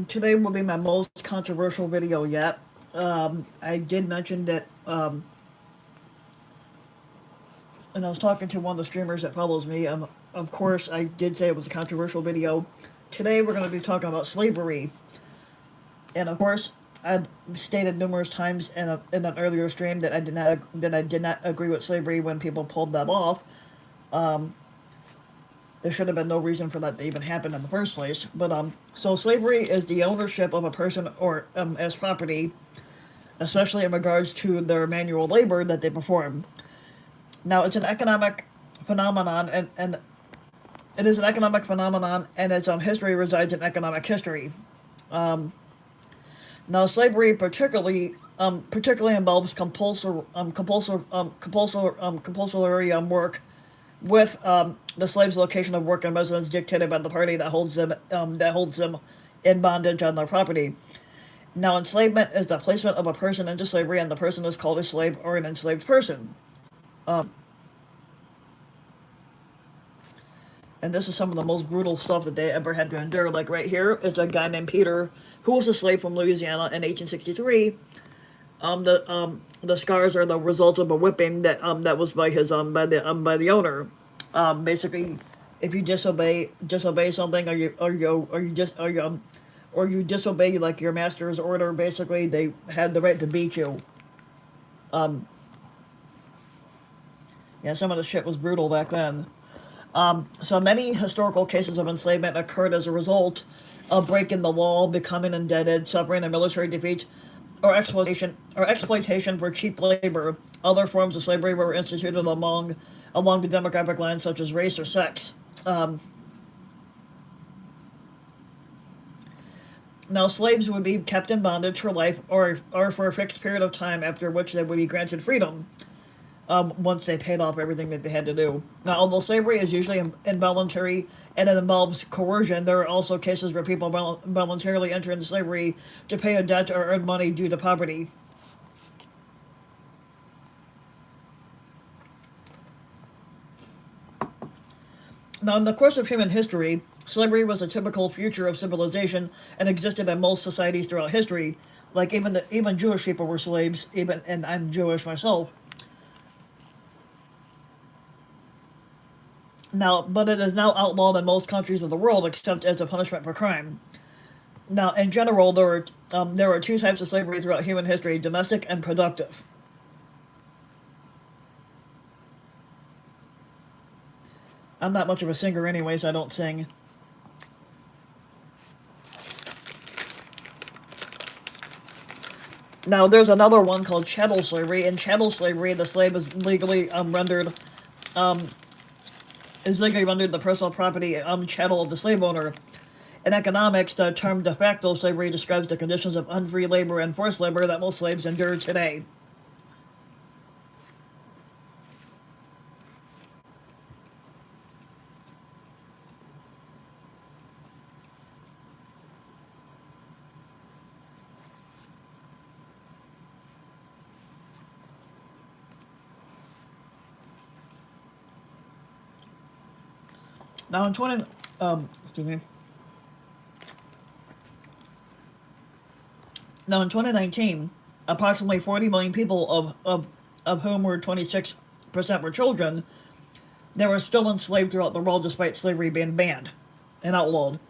Today will be my most controversial video yet. I did mention that, and I was talking to one of the streamers that follows me. Of course, I did say it was a controversial video. Today we're going to be talking about slavery, and of course, I've stated numerous times in an earlier stream that I did not agree with slavery when people pulled that off. Um, there should have been no reason for that to even happen in the first place. So slavery is the ownership of a person or as property, especially in regards to their manual labor that they perform. Now, it's an economic phenomenon, and it is an economic phenomenon, and its history resides in economic history. Um, Now, slavery particularly involves compulsory work with the slave's location of work and residence dictated by the party that holds them in bondage on their property. Now, enslavement is the placement of a person into slavery, and the person is called a slave or an enslaved person. Um, and this is some of the most brutal stuff that they ever had to endure. Like right here is a guy named Peter who was a slave from Louisiana in 1863. The scars are the results of a whipping that was by his by the owner. Basically, if you disobey something, or you disobey like your master's order, basically they had the right to beat you. Um, yeah, some of the shit was brutal back then. So many historical cases of enslavement occurred as a result of breaking the law, becoming indebted, suffering a military defeat, or exploitation for cheap labor. Other forms of slavery were instituted along the demographic lines, such as race or sex. Um, Now, slaves would be kept in bondage for life or for a fixed period of time, after which they would be granted freedom. Once they paid off everything that they had to do. Now, although slavery is usually involuntary and it involves coercion, there are also cases where people voluntarily enter into slavery to pay a debt or earn money due to poverty. Now, in the course of human history, slavery was a typical feature of civilization and existed in most societies throughout history. Like even Jewish people were slaves, and I'm Jewish myself. Now, but it is now outlawed in most countries of the world, except as a punishment for crime. Now, in general, there are two types of slavery throughout human history: domestic and productive. I'm not much of a singer anyway, so I don't sing. Now, there's another one called chattel slavery. In chattel slavery, the slave um, is legally rendered the personal property chattel of the slave owner. In economics, the term de facto slavery describes the conditions of unfree labor and forced labor that most slaves endure today. Now, excuse me. Now, in 2019, approximately 40 million people, of whom were 26% were children, they were still enslaved throughout the world despite slavery being banned and outlawed.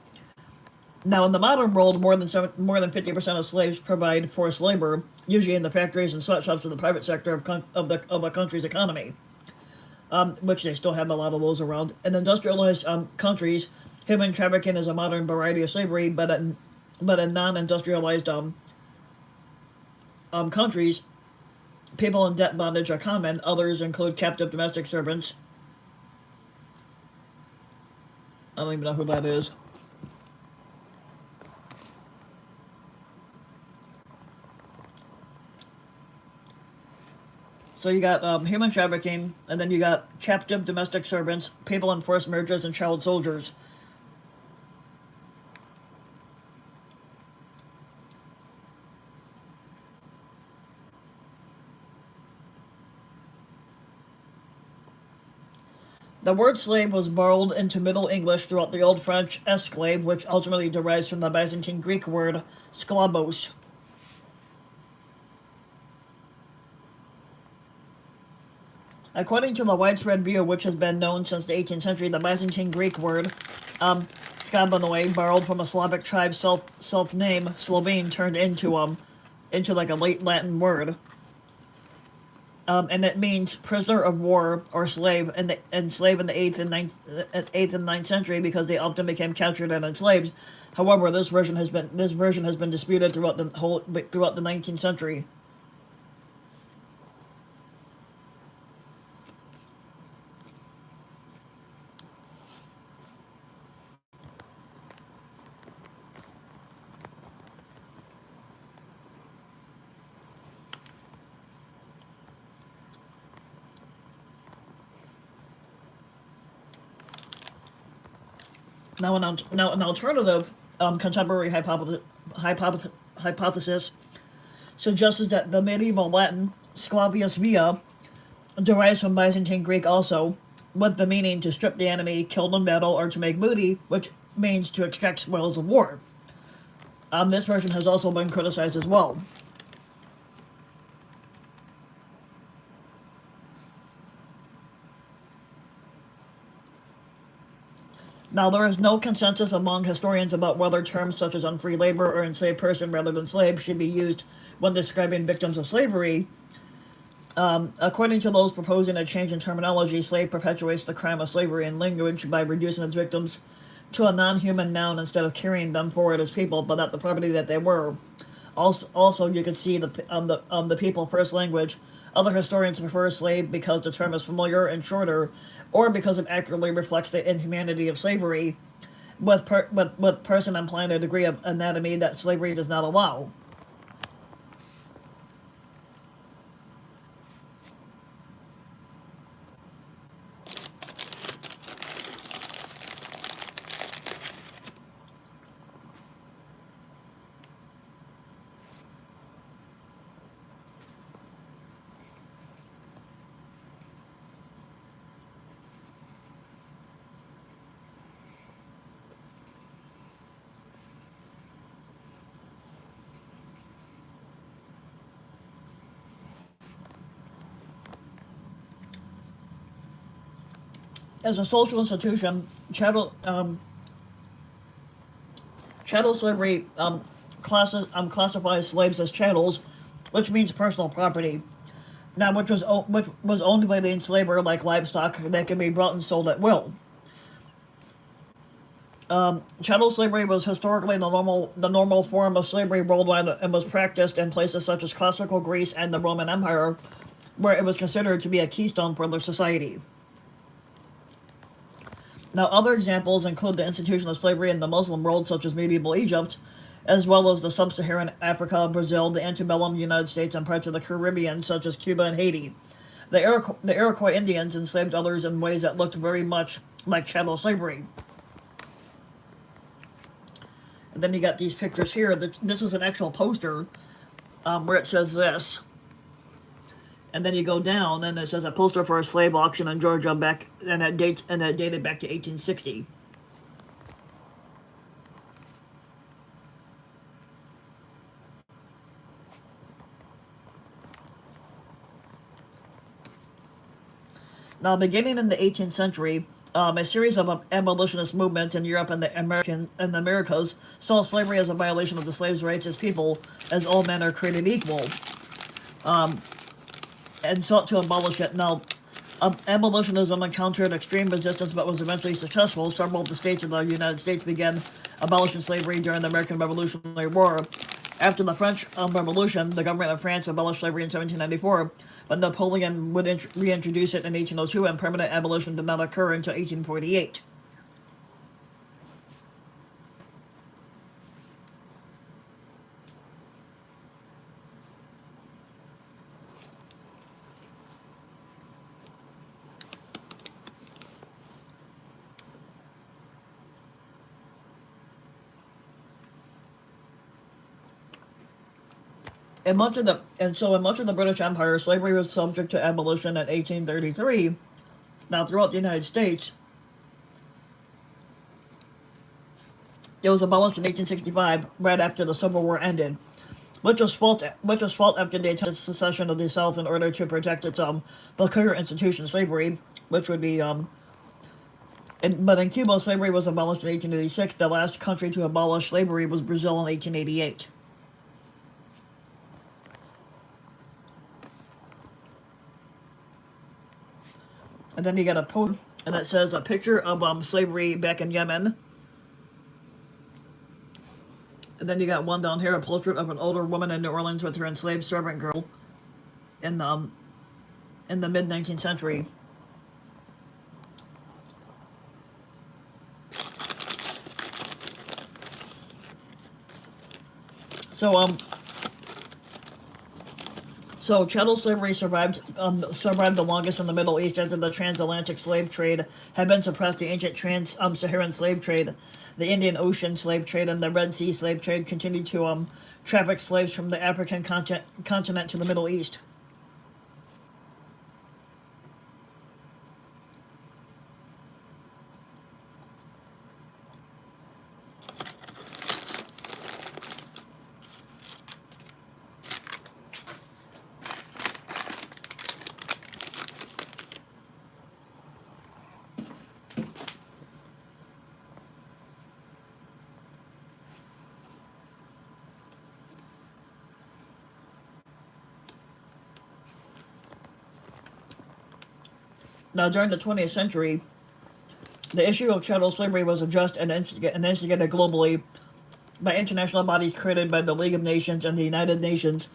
Now, in the modern world, more than 50% of slaves provide forced labor, usually in the factories and sweatshops of the private sector of a country's economy, which they still have a lot of those around. In industrialized countries, human trafficking is a modern variety of slavery, but in non-industrialized countries, people in debt bondage are common. Others include captive domestic servants. I don't even know who that is. So you got human trafficking, and then you got captive domestic servants, people in forced marriages, and child soldiers. The word slave was borrowed into Middle English throughout the Old French esclave, which ultimately derives from the Byzantine Greek word sklavos. According to the widespread view, which has been known since the 18th century, the Byzantine Greek word skabonoi, borrowed from a Slavic tribe's self-name Slovene, turned into like a late Latin word. And it means prisoner of war or slave, and slave in the 8th and 9th century because they often became captured and enslaved. However, this version has been disputed throughout the 19th century. Now, an alternative contemporary hypothesis suggests that the medieval Latin "sclavius via" derives from Byzantine Greek also, with the meaning to strip the enemy, kill in battle, or to make booty, which means to extract spoils of war. This version has also been criticized as well. Now, there is no consensus among historians about whether terms such as unfree labor or enslaved person rather than slave should be used when describing victims of slavery. According to those proposing a change in terminology, slave perpetuates the crime of slavery in language by reducing its victims to a non-human noun instead of carrying them forward as people, but not the property that they were. Also, you can see the people first language. Other historians prefer slave because the term is familiar and shorter, or because it accurately reflects the inhumanity of slavery, with person implying a degree of anatomy that slavery does not allow. As a social institution, chattel slavery classifies slaves as chattels, which means personal property. Now, which was owned by the enslaver like livestock that can be brought and sold at will. Chattel slavery was historically the normal form of slavery worldwide and was practiced in places such as classical Greece and the Roman Empire, where it was considered to be a keystone for their society. Now, other examples include the institution of slavery in the Muslim world, such as medieval Egypt, as well as the sub-Saharan Africa, Brazil, the antebellum United States, and parts of the Caribbean, such as Cuba and Haiti. The Iroquois Indians enslaved others in ways that looked very much like chattel slavery. And then you got these pictures here. This was an actual poster where it says this. And then you go down, and it says a poster for a slave auction in Georgia and that dated back to 1860. Now, beginning in the 18th century, a series of abolitionist movements in Europe and the Americas saw slavery as a violation of the slaves' rights as people, as all men are created equal. And sought to abolish it. Now, abolitionism encountered extreme resistance but was eventually successful. Several of the states of the United States began abolishing slavery during the American Revolutionary War. After the French Revolution, the government of France abolished slavery in 1794, but Napoleon would reintroduce it in 1802, and permanent abolition did not occur until 1848. In much of the British Empire, slavery was subject to abolition in 1833, Now, throughout the United States, it was abolished in 1865, right after the Civil War ended, which was fought after the attempted secession of the South in order to protect its peculiar institution, slavery, which would be but in Cuba, slavery was abolished in 1886. The last country to abolish slavery was Brazil in 1888. And then you got a poem, and it says a picture of slavery back in Yemen. And then you got one down here, a portrait of an older woman in New Orleans with her enslaved servant girl in the mid 19th century. So so chattel slavery survived the longest in the Middle East after the transatlantic slave trade had been suppressed. The ancient trans-Saharan slave trade, the Indian Ocean slave trade, and the Red Sea slave trade continued to traffic slaves from the African continent to the Middle East. Now, during the 20th century, the issue of chattel slavery was addressed and instigated globally by international bodies created by the League of Nations and the United Nations,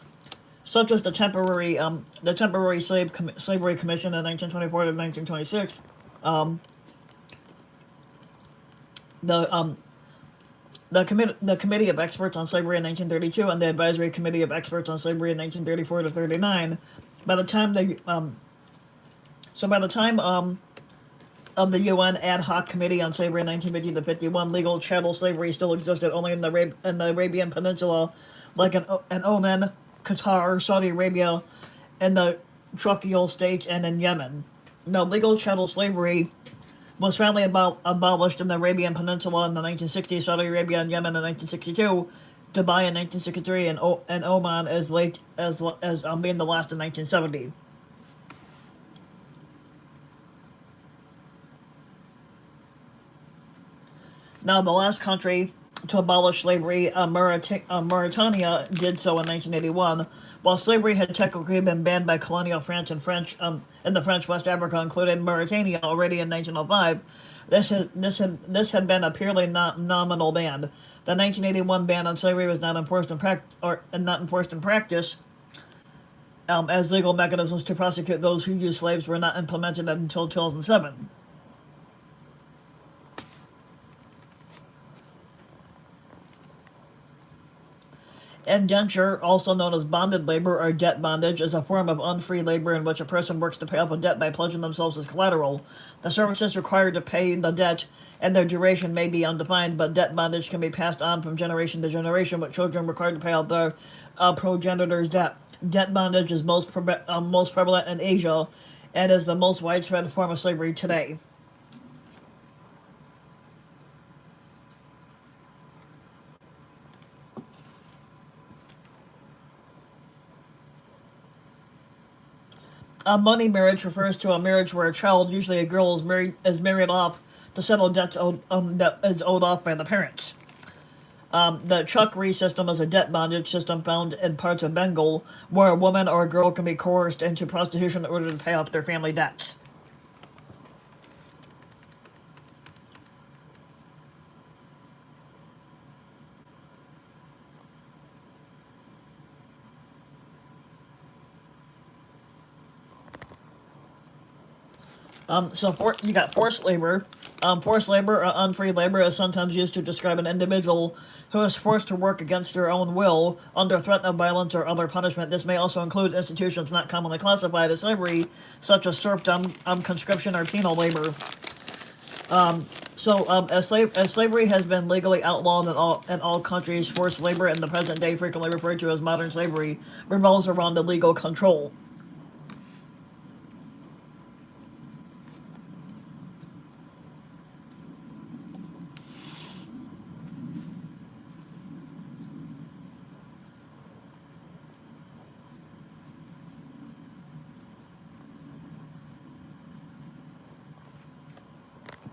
such as the temporary Slavery Commission in 1924 to 1926, the the Committee of Experts on Slavery in 1932, and the Advisory Committee of Experts on Slavery in 1934 to 39. By the time of the UN Ad Hoc Committee on Slavery in 1950 to 51, legal chattel slavery still existed only in the Arabian Peninsula, like in Oman, Qatar, Saudi Arabia, and the Trucial states, and in Yemen. Now, legal chattel slavery was finally abolished in the Arabian Peninsula in the 1960s, Saudi Arabia and Yemen in 1962, Dubai in 1963, and Oman as late as being the last in 1970. Now, the last country to abolish slavery, Mauritania, did so in 1981. While slavery had technically been banned by colonial France and in the French West Africa, including Mauritania, already in 1905, this had been a purely nominal ban. The 1981 ban on slavery was not enforced in practice, as legal mechanisms to prosecute those who used slaves were not implemented until 2007. Indenture, also known as bonded labor or debt bondage, is a form of unfree labor in which a person works to pay off a debt by pledging themselves as collateral. The services required to pay the debt and their duration may be undefined, but debt bondage can be passed on from generation to generation, with children required to pay out their progenitor's debt. Debt bondage is most prevalent in Asia and is the most widespread form of slavery today. A money marriage refers to a marriage where a child, usually a girl, is married off to settle debts that is owed off by the parents. The Chakri system is a debt bondage system found in parts of Bengal, where a woman or a girl can be coerced into prostitution in order to pay off their family debts. You got forced labor. Forced labor or unfree labor is sometimes used to describe an individual who is forced to work against their own will under threat of violence or other punishment. This may also include institutions not commonly classified as slavery, such as serfdom, conscription, or penal labor. As slavery has been legally outlawed in all countries, forced labor in the present day, frequently referred to as modern slavery, revolves around illegal control.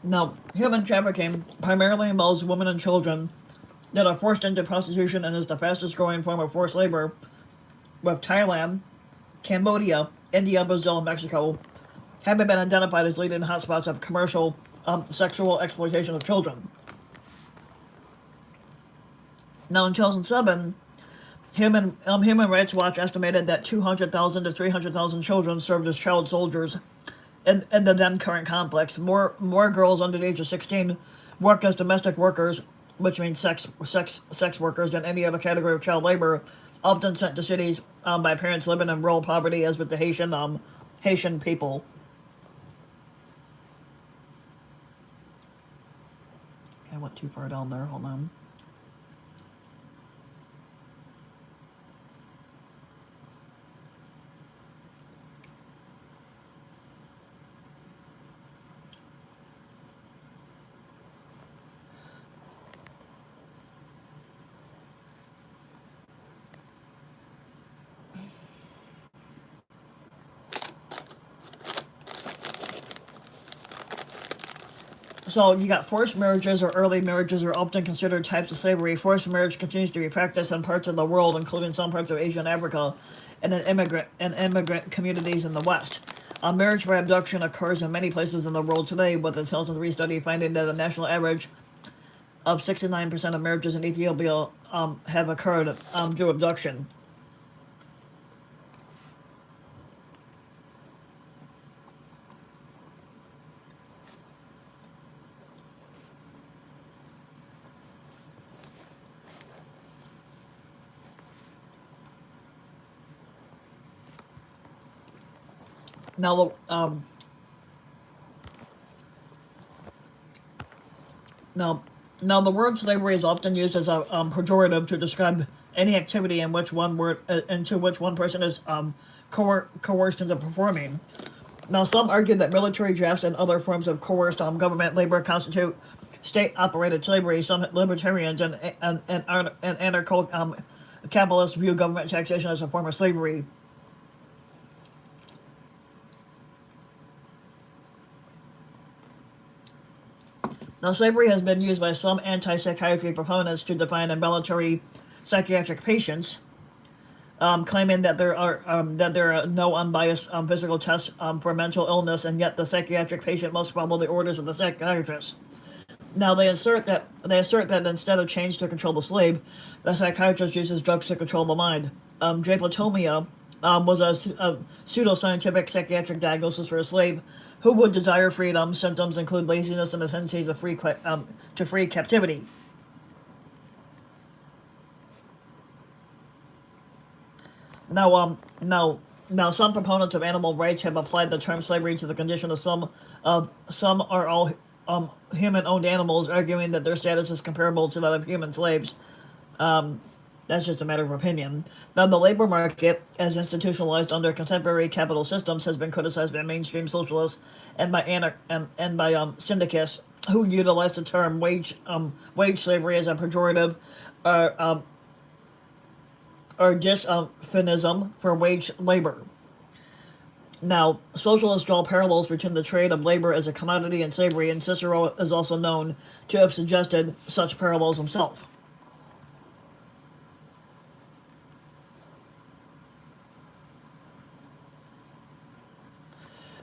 Now, human trafficking primarily involves women and children that are forced into prostitution and is the fastest growing form of forced labor, with Thailand, Cambodia, India, Brazil, and Mexico having been identified as leading hotspots of commercial sexual exploitation of children. Now, in 2007, Human Rights Watch estimated that 200,000 to 300,000 children served as child soldiers in the then current conflicts. More girls under the age of 16 work as domestic workers, which means sex workers, than any other category of child labor, often sent to cities by parents living in rural poverty, as with the Haitian people. I went too far down there. Hold on. So you got forced marriages or early marriages are often considered types of slavery. Forced marriage continues to be practiced in parts of the world, including some parts of Asia and Africa, and in immigrant communities in the West. Marriage by abduction occurs in many places in the world today, with the 2003 study finding that a national average of 69% of marriages in Ethiopia have occurred through abduction. Now, now, now, the word slavery is often used as a pejorative to describe any activity into which one person is coerced into performing. Now, some argue that military drafts and other forms of coerced government labor constitute state-operated slavery. Some libertarians and anarcho-capitalists view government taxation as a form of slavery. Now, slavery has been used by some anti-psychiatry proponents to define involuntary psychiatric patients, claiming that there are no unbiased physical tests for mental illness, and yet the psychiatric patient must follow the orders of the psychiatrist. Now, they assert that instead of change to control the slave, the psychiatrist uses drugs to control the mind. Drapetomia was a pseudoscientific psychiatric diagnosis for a slave who would desire freedom. Symptoms include laziness and a tendency to free captivity. Now, some proponents of animal rights have applied the term slavery to the condition of some or all human-owned animals, arguing that their status is comparable to that of human slaves. That's just a matter of opinion. Now, the labor market, as institutionalized under contemporary capital systems, has been criticized by mainstream socialists and by syndicalists who utilize the term wage slavery as a pejorative, or dysphonism for wage labor. Now, socialists draw parallels between the trade of labor as a commodity and slavery, and Cicero is also known to have suggested such parallels himself.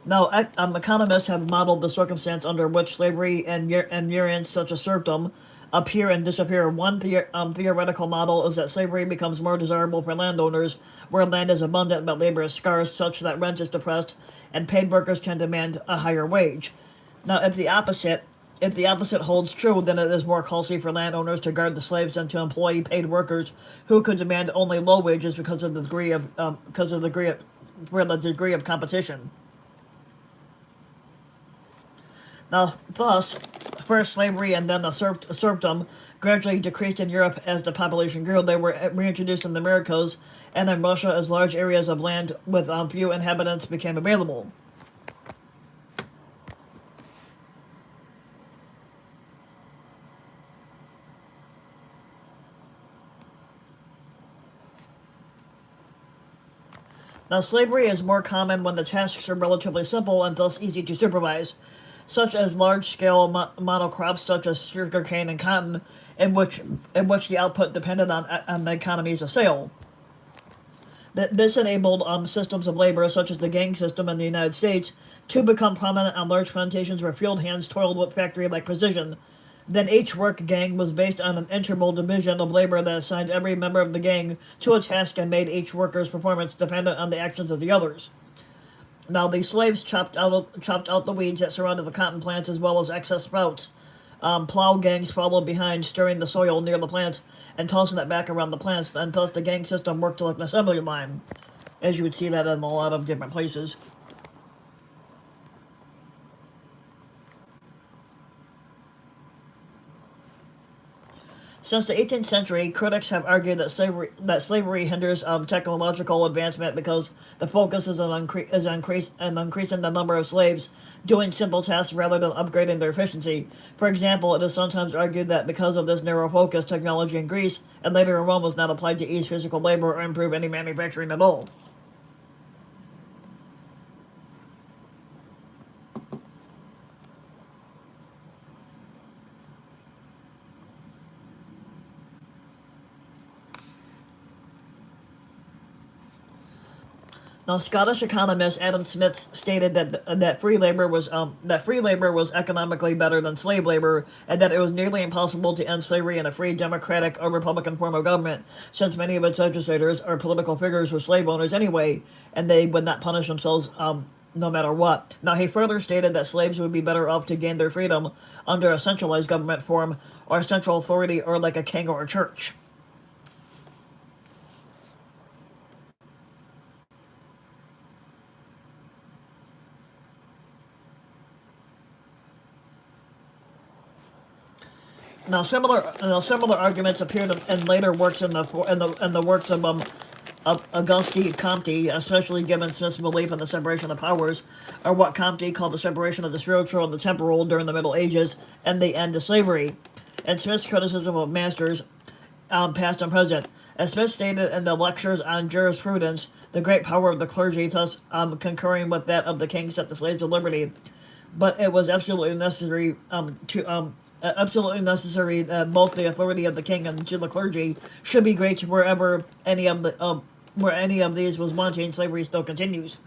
Now, economists have modeled the circumstance under which slavery and variants such as serfdom appear and disappear. One theoretical model is that slavery becomes more desirable for landowners where land is abundant but labor is scarce, such that rent is depressed and paid workers can demand a higher wage. Now, if the opposite holds true, then it is more costly for landowners to guard the slaves than to employ paid workers who could demand only low wages because of the degree of competition. Now, thus, first slavery and then the serfdom gradually decreased in Europe as the population grew. They were reintroduced in the Americas and in Russia as large areas of land with few inhabitants became available. Now, slavery is more common when the tasks are relatively simple and thus easy to supervise. such as large-scale monocrops such as sugarcane and cotton, in which the output depended on the economies of sale. This enabled systems of labor, such as the gang system in the United States, to become prominent on large plantations where field hands toiled with factory-like precision. Then each work gang was based on an integral division of labor that assigned every member of the gang to a task and made each worker's performance dependent on the actions of the others. Now, the slaves chopped out the weeds that surrounded the cotton plants as well as excess sprouts. Plow gangs followed behind, stirring the soil near the plants and tossing it back around the plants, and thus the gang system worked like an assembly line, as you would see that in a lot of different places. Since the 18th century, critics have argued that slavery hinders technological advancement because the focus is on increasing the number of slaves doing simple tasks rather than upgrading their efficiency. For example, it is sometimes argued that because of this narrow focus, technology in Greece and later in Rome was not applied to ease physical labor or improve any manufacturing at all. Now, Scottish economist Adam Smith stated that free labor was economically better than slave labor, and that it was nearly impossible to end slavery in a free, democratic, or republican form of government, since many of its legislators or political figures were slave owners anyway, and they would not punish themselves no matter what. Now, he further stated that slaves would be better off to gain their freedom under a centralized government form or a central authority, or like a king or a church. Now, similar arguments appeared in later works in the works of Auguste Comte, especially given Smith's belief in the separation of powers, or what Comte called the separation of the spiritual and the temporal during the Middle Ages and the end of slavery, and Smith's criticism of masters, past and present. As Smith stated in the lectures on jurisprudence, the great power of the clergy, thus concurring with that of the king, set the slaves at liberty. But it was absolutely necessary that both the authority of the king and to the clergy should be great wherever where any of these was wanting. Slavery still continues.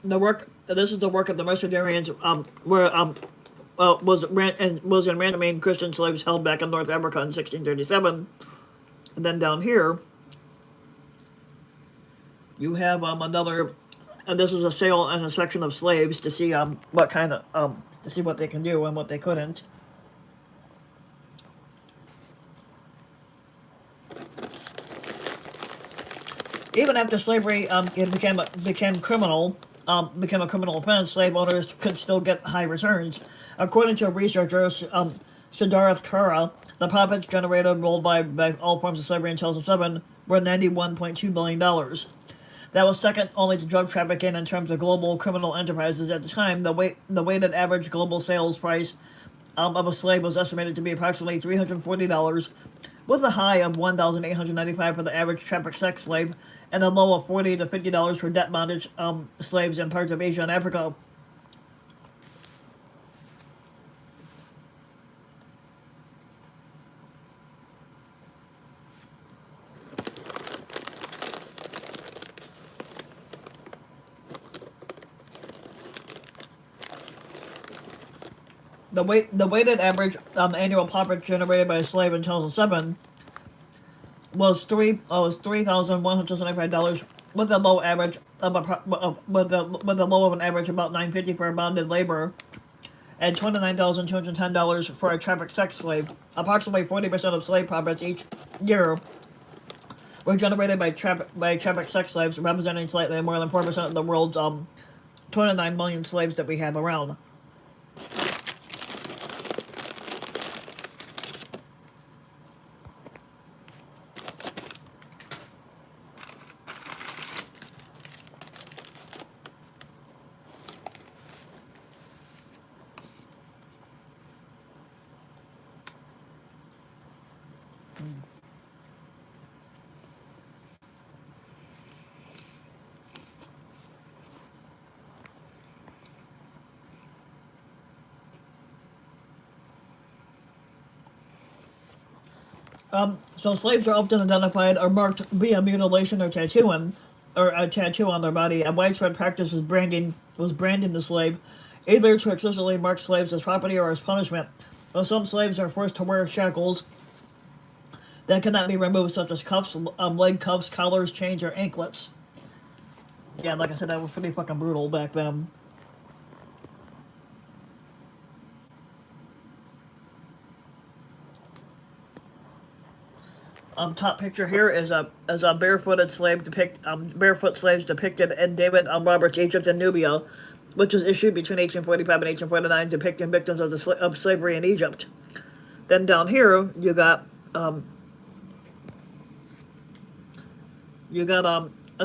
The work. This is the work of the Muscadarians, where was in random Christian slaves held back in North Africa in 1637, and then down here you have another. And this is a sale and inspection of slaves to see what kind of to see what they can do and what they couldn't. Even after slavery became a criminal offense, slave owners could still get high returns. According to researcher Siddharth Kara, the profits generated by all forms of slavery in 2007 were $91.2 billion. That was second only to drug trafficking in terms of global criminal enterprises at the time. The weighted average global sales price of a slave was estimated to be approximately $340, with a high of $1,895 for the average trafficked sex slave, and a low of $40 to $50 for debt bondage slaves in parts of Asia and Africa. The weighted average annual profit generated by a slave in 2007 was $3,175, with a low average with a low of an average about $950 for a bonded labor, and $29,210 for a trafficked sex slave. Approximately 40% of slave profits each year were generated by trafficked sex slaves, representing slightly more than 4% of the world's 29 million slaves that we have around. So slaves are often identified or marked via mutilation or tattooing, or a tattoo on their body. A widespread practice was branding the slave, either to explicitly mark slaves as property or as punishment. While some slaves are forced to wear shackles that cannot be removed, such as cuffs, leg cuffs, collars, chains, or anklets. Yeah, like I said, that was pretty fucking brutal back then. Top picture here is a barefoot slaves depicted in David Roberts' Egypt and Nubia, which was issued between 1845 and 1849, depicting victims of slavery in Egypt. Then down here you got a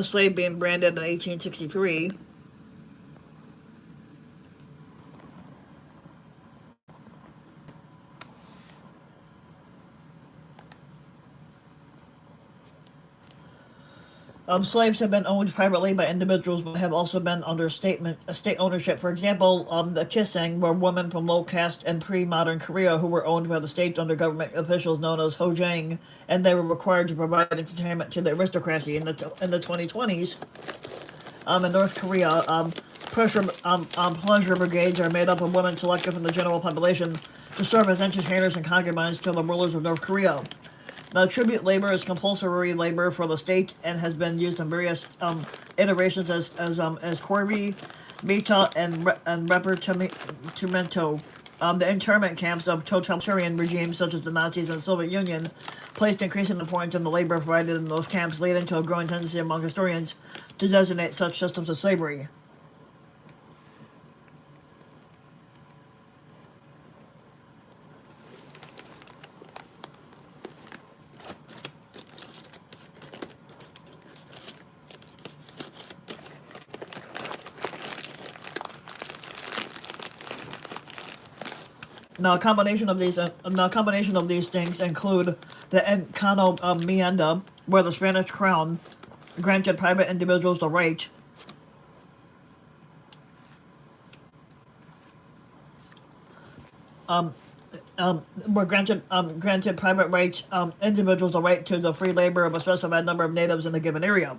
slave being branded in 1863. Slaves have been owned privately by individuals, but have also been under state ownership. For example, the Kisang were women from low caste and pre-modern Korea who were owned by the state under government officials known as Hojang, and they were required to provide entertainment to the aristocracy. In the 2020s, in North Korea, pleasure brigades are made up of women selected from the general population to serve as entertainers and concubines to the rulers of North Korea. Now, tribute labor is compulsory labor for the state and has been used in various iterations as corvée, mita, and repartimento. The internment camps of totalitarian regimes such as the Nazis and Soviet Union placed increasing importance in the labor provided in those camps, leading to a growing tendency among historians to designate such systems as slavery. Now, a combination of these things include the encomienda, where the Spanish crown granted private individuals the right were granted private rights individuals the right to the free labor of a specified number of natives in a given area.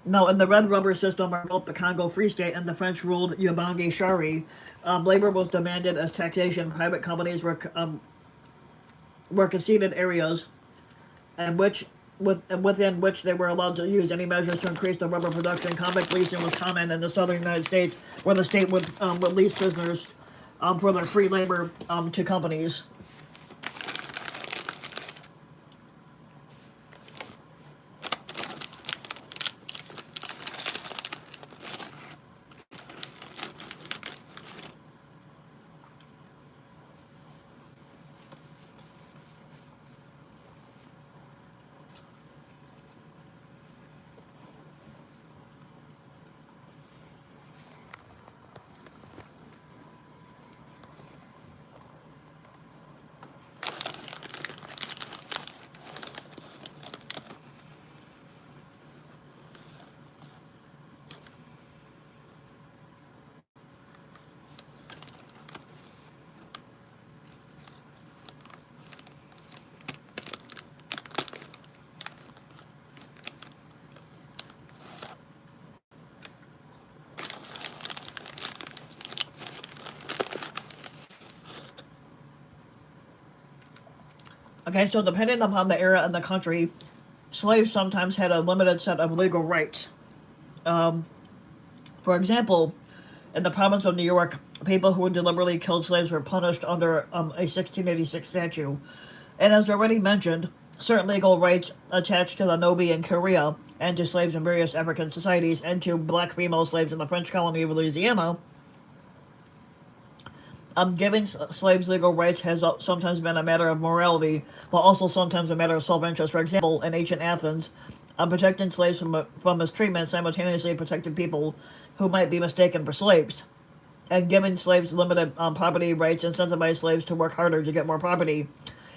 Now, in the Red Rubber system of both the Congo Free State and the French-ruled Ubangi Shari, labor was demanded as taxation. Private companies were conceded areas, and within which they were allowed to use any measures to increase the rubber production. Convict leasing was common in the southern United States, where the state would lease prisoners for their free labor to companies. Okay, so depending upon the era and the country, slaves sometimes had a limited set of legal rights. For example, in the province of New York, people who deliberately killed slaves were punished under a 1686 statute. And as already mentioned, certain legal rights attached to the Nobi in Korea and to slaves in various African societies and to black female slaves in the French colony of Louisiana. Giving slaves legal rights has sometimes been a matter of morality, but also sometimes a matter of self-interest. For example, in ancient Athens, protecting slaves from mistreatment simultaneously protected people who might be mistaken for slaves. And giving slaves limited property rights incentivized slaves to work harder to get more property.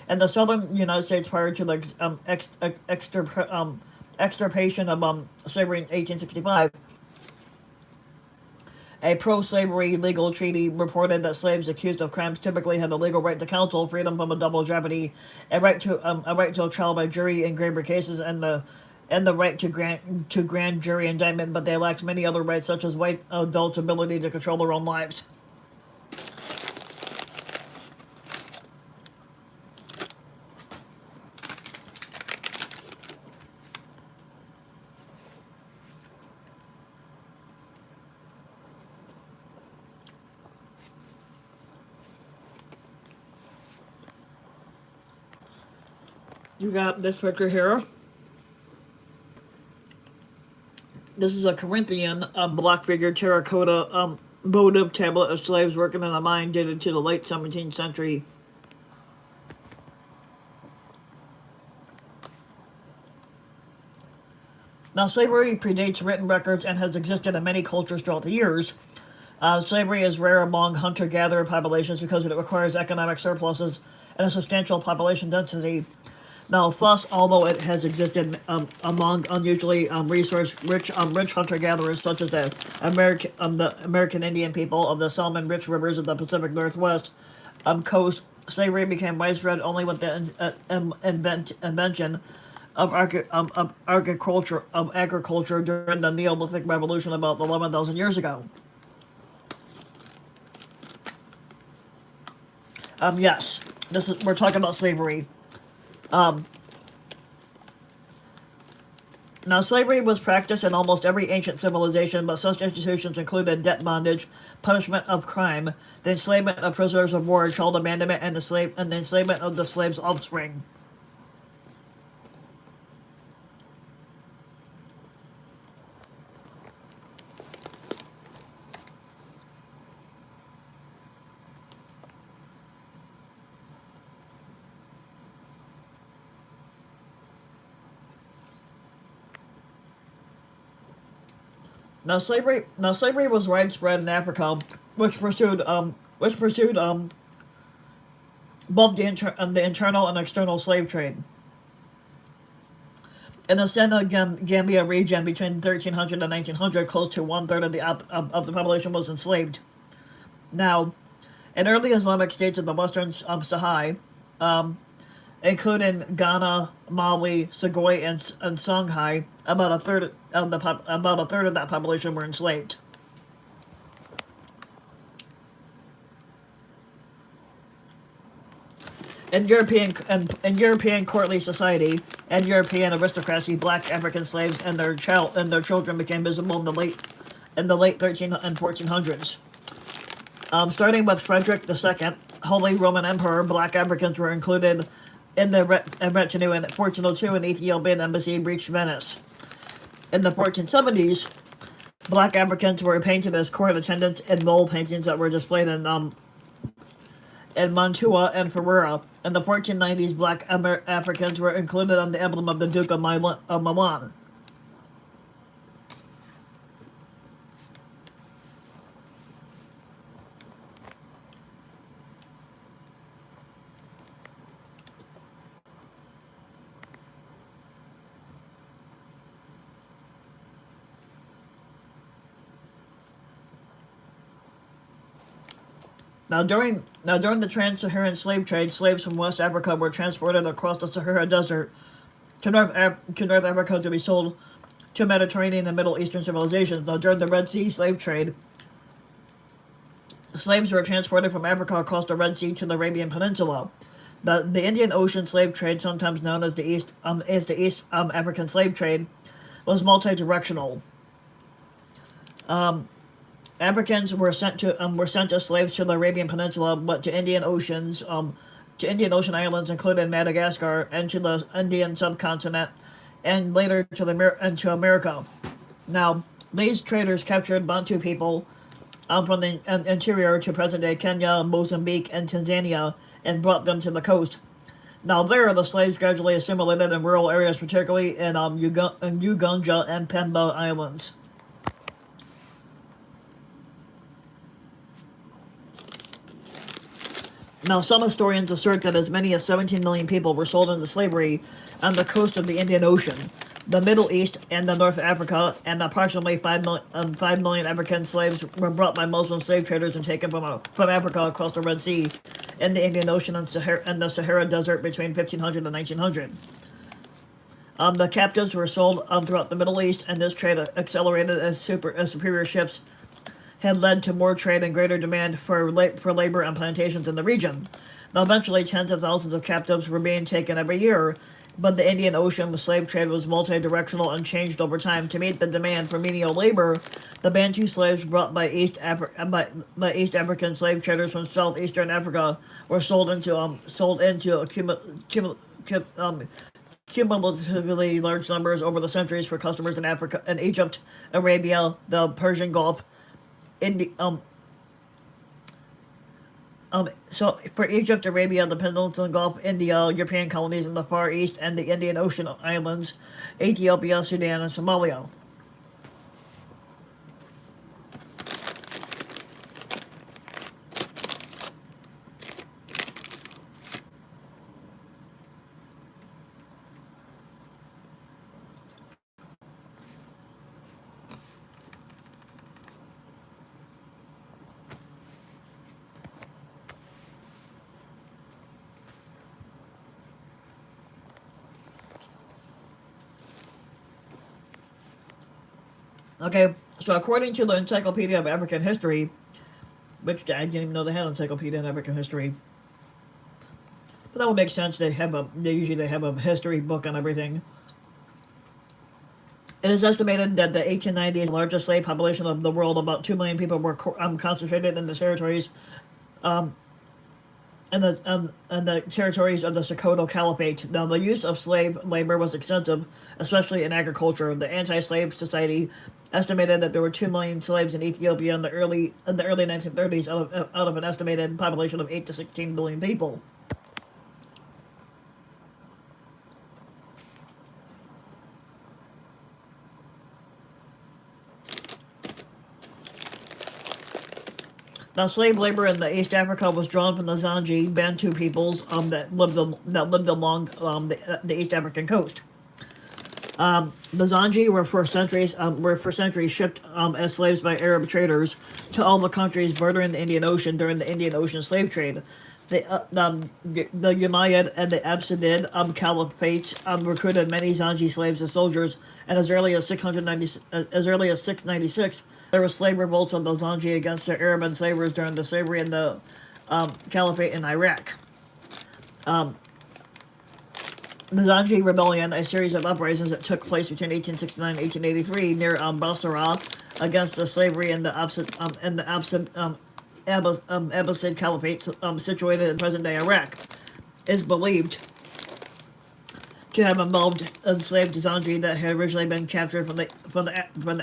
in the southern United States prior to the extirpation of slavery in 1865. A pro-slavery legal treaty reported that slaves accused of crimes typically had a legal right to counsel, freedom from a double jeopardy, a right to a trial by jury in graver cases, and the right to grand jury indictment. But they lacked many other rights, such as white adults' ability to control their own lives. You got this picture here. This is a Corinthian block figure terracotta votive tablet of slaves working in a mine dated to the late 17th century. Now, slavery predates written records and has existed in many cultures throughout the years. Slavery is rare among hunter-gatherer populations because it requires economic surpluses and a substantial population density. Now, thus, although it has existed among unusually resource-rich hunter-gatherers such as the American Indian people of the salmon-rich rivers of the Pacific Northwest coast, slavery became widespread only with the invention of agriculture during the Neolithic Revolution about 11,000 years ago. Yes, we're talking about slavery. Now, slavery was practiced in almost every ancient civilization, but such institutions included debt bondage, punishment of crime, the enslavement of prisoners of war, child abandonment, and the enslavement of the slave's offspring. Now slavery was widespread in Africa, which pursued both the internal and external slave trade. In the Senegambia region between 1300 and 1900, close to one-third of the population was enslaved. Now, in early Islamic states of the western Sahel, including Ghana, Mali, Segoy, and Songhai, about a third of that population were enslaved. In European courtly society and European aristocracy, black African slaves and their children became visible in the late 13 and 1400s. Starting with Frederick II, Holy Roman Emperor, black Africans were included in the retinue in 1402, an Ethiopian embassy reached Venice. In the 1470s, black Africans were painted as court attendants in mole paintings that were displayed in Mantua and Ferrara. In the 1490s, black Africans were included on the emblem of the Duke of Milan. Now during the trans-Saharan slave trade, slaves from West Africa were transported across the Sahara Desert to North Africa to be sold to Mediterranean and Middle Eastern civilizations. Now during the Red Sea slave trade, slaves were transported from Africa across the Red Sea to the Arabian Peninsula. The Indian Ocean slave trade, sometimes known as the East African slave trade, was multi-directional. Africans were sent as slaves to the Arabian Peninsula, but to Indian Ocean islands, including Madagascar, and to the Indian subcontinent, and later to America. Now, these traders captured Bantu people from the interior to present-day Kenya, Mozambique, and Tanzania, and brought them to the coast. Now, there, the slaves gradually assimilated in rural areas, particularly in Ugunja and Pemba Islands. Now, some historians assert that as many as 17 million people were sold into slavery on the coast of the Indian Ocean, the Middle East, and the North Africa, and approximately 5 million African slaves were brought by Muslim slave traders and taken from Africa across the Red Sea and the Indian Ocean and the Sahara Desert between 1500 and 1900. The captives were sold throughout the Middle East, and this trade accelerated as superior ships had led to more trade and greater demand for labor on plantations in the region. Now, eventually, tens of thousands of captives were being taken every year, but the Indian Ocean slave trade was multi-directional and changed over time. To meet the demand for menial labor, the Bantu slaves brought by East African slave traders from southeastern Africa were sold into cumulatively large numbers over the centuries for customers in Africa and Egypt, Arabia, the Persian Gulf, so for Egypt, Arabia, the Peninsula Gulf, India, European colonies in the Far East, and the Indian Ocean islands, Ethiopia, Sudan, and Somalia. Okay, so according to the Encyclopedia of African History, which I didn't even know they had an Encyclopedia of African History, but that would make sense. They usually have a history book on everything. It is estimated that the 1890s, the largest slave population of the world, about 2 million people, were concentrated in the territories, and the territories of the Sokoto Caliphate. Now, the use of slave labor was extensive, especially in agriculture. The Anti-Slave Society estimated that there were 2 million slaves in Ethiopia in the early 1930s out of an estimated population of 8 to 16 billion people. Now, slave labor in the East Africa was drawn from the Zanji Bantu peoples that lived along the East African coast. The Zanji were for centuries shipped as slaves by Arab traders to all the countries bordering the Indian Ocean during the Indian Ocean slave trade. The Umayyad and the Abbasid caliphates recruited many Zanji slaves as soldiers, and as early as 696, there were slave revolts of the Zanji against the Arab enslavers during the slavery in the caliphate in Iraq. The Zanji Rebellion, a series of uprisings that took place between 1869 and 1883 near Basra against the slavery in the Abbasid Caliphate situated in present-day Iraq, is believed to have involved enslaved Zanji that had originally been captured from the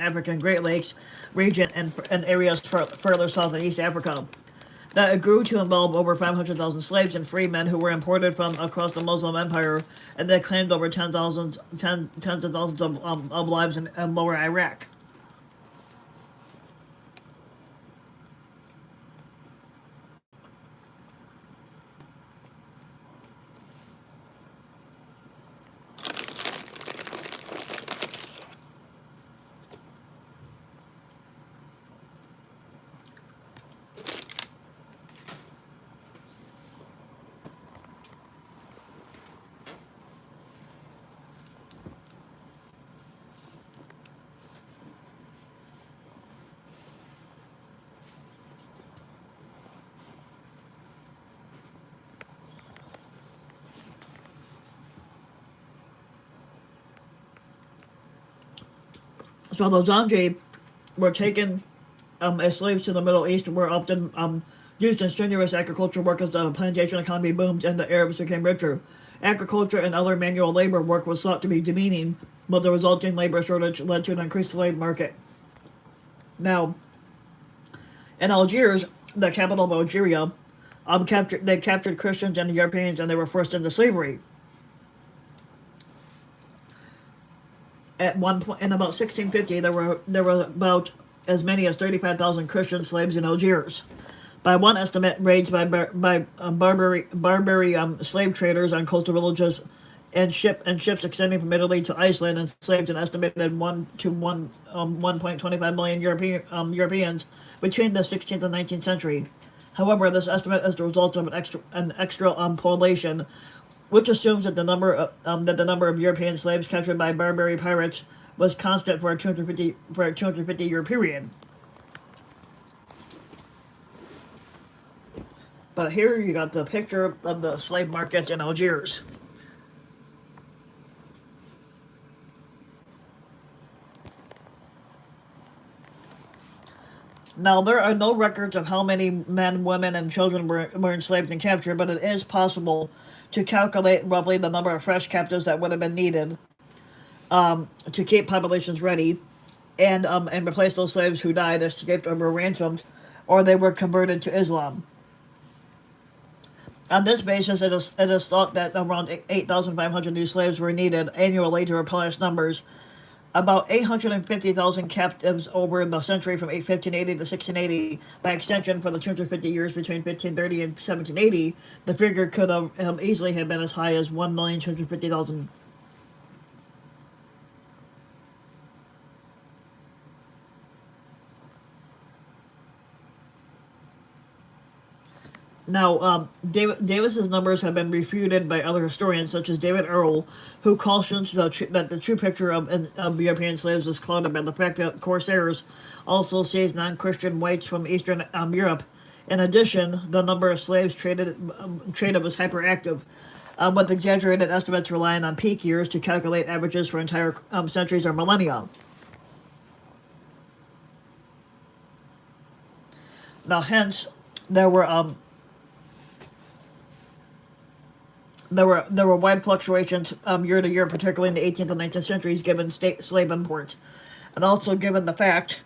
African Great Lakes region and areas further south in East Africa. That it grew to involve over 500,000 slaves and free men who were imported from across the Muslim Empire, and they claimed over tens of thousands of lives in lower Iraq. So the Zanji were taken as slaves to the Middle East, were often used in strenuous agricultural work as the plantation economy boomed and the Arabs became richer. Agriculture and other manual labor work was thought to be demeaning, but the resulting labor shortage led to an increased slave market. Now, in Algiers, the capital of Algeria, they captured Christians and Europeans, and they were forced into slavery. At one point, in about 1650, there were about as many as 35,000 Christian slaves in Algiers. By one estimate, raids by Barbary slave traders on coastal villages and ships extending from Italy to Iceland enslaved an estimated 1.25 million Europeans between the 16th and 19th century. However, this estimate is the result of an extra population, which assumes that the number of European slaves captured by Barbary pirates was constant for a 250 year period. But here you got the picture of the slave market in Algiers. Now, there are no records of how many men, women, and children were enslaved and captured, but it is possible to calculate roughly the number of fresh captives that would have been needed to keep populations ready and replace those slaves who died, escaped, or were ransomed, or they were converted to Islam. On this basis, it is thought that around 8,500 new slaves were needed annually to replenish numbers. About 850,000 captives over the century from 1580 to 1680. By extension, for the 250 years between 1530 and 1780, the figure could have easily have been as high as 1,250,000. Now, Davis's numbers have been refuted by other historians, such as David Earle, who cautions that the true picture of European slaves is clouded by the fact that corsairs also seized non-Christian whites from Eastern Europe. In addition, the number of slaves traded was hyperactive, with exaggerated estimates relying on peak years to calculate averages for entire centuries or millennia. Now, hence, there were wide fluctuations year to year, particularly in the 18th and 19th centuries, given state slave imports, and also given the fact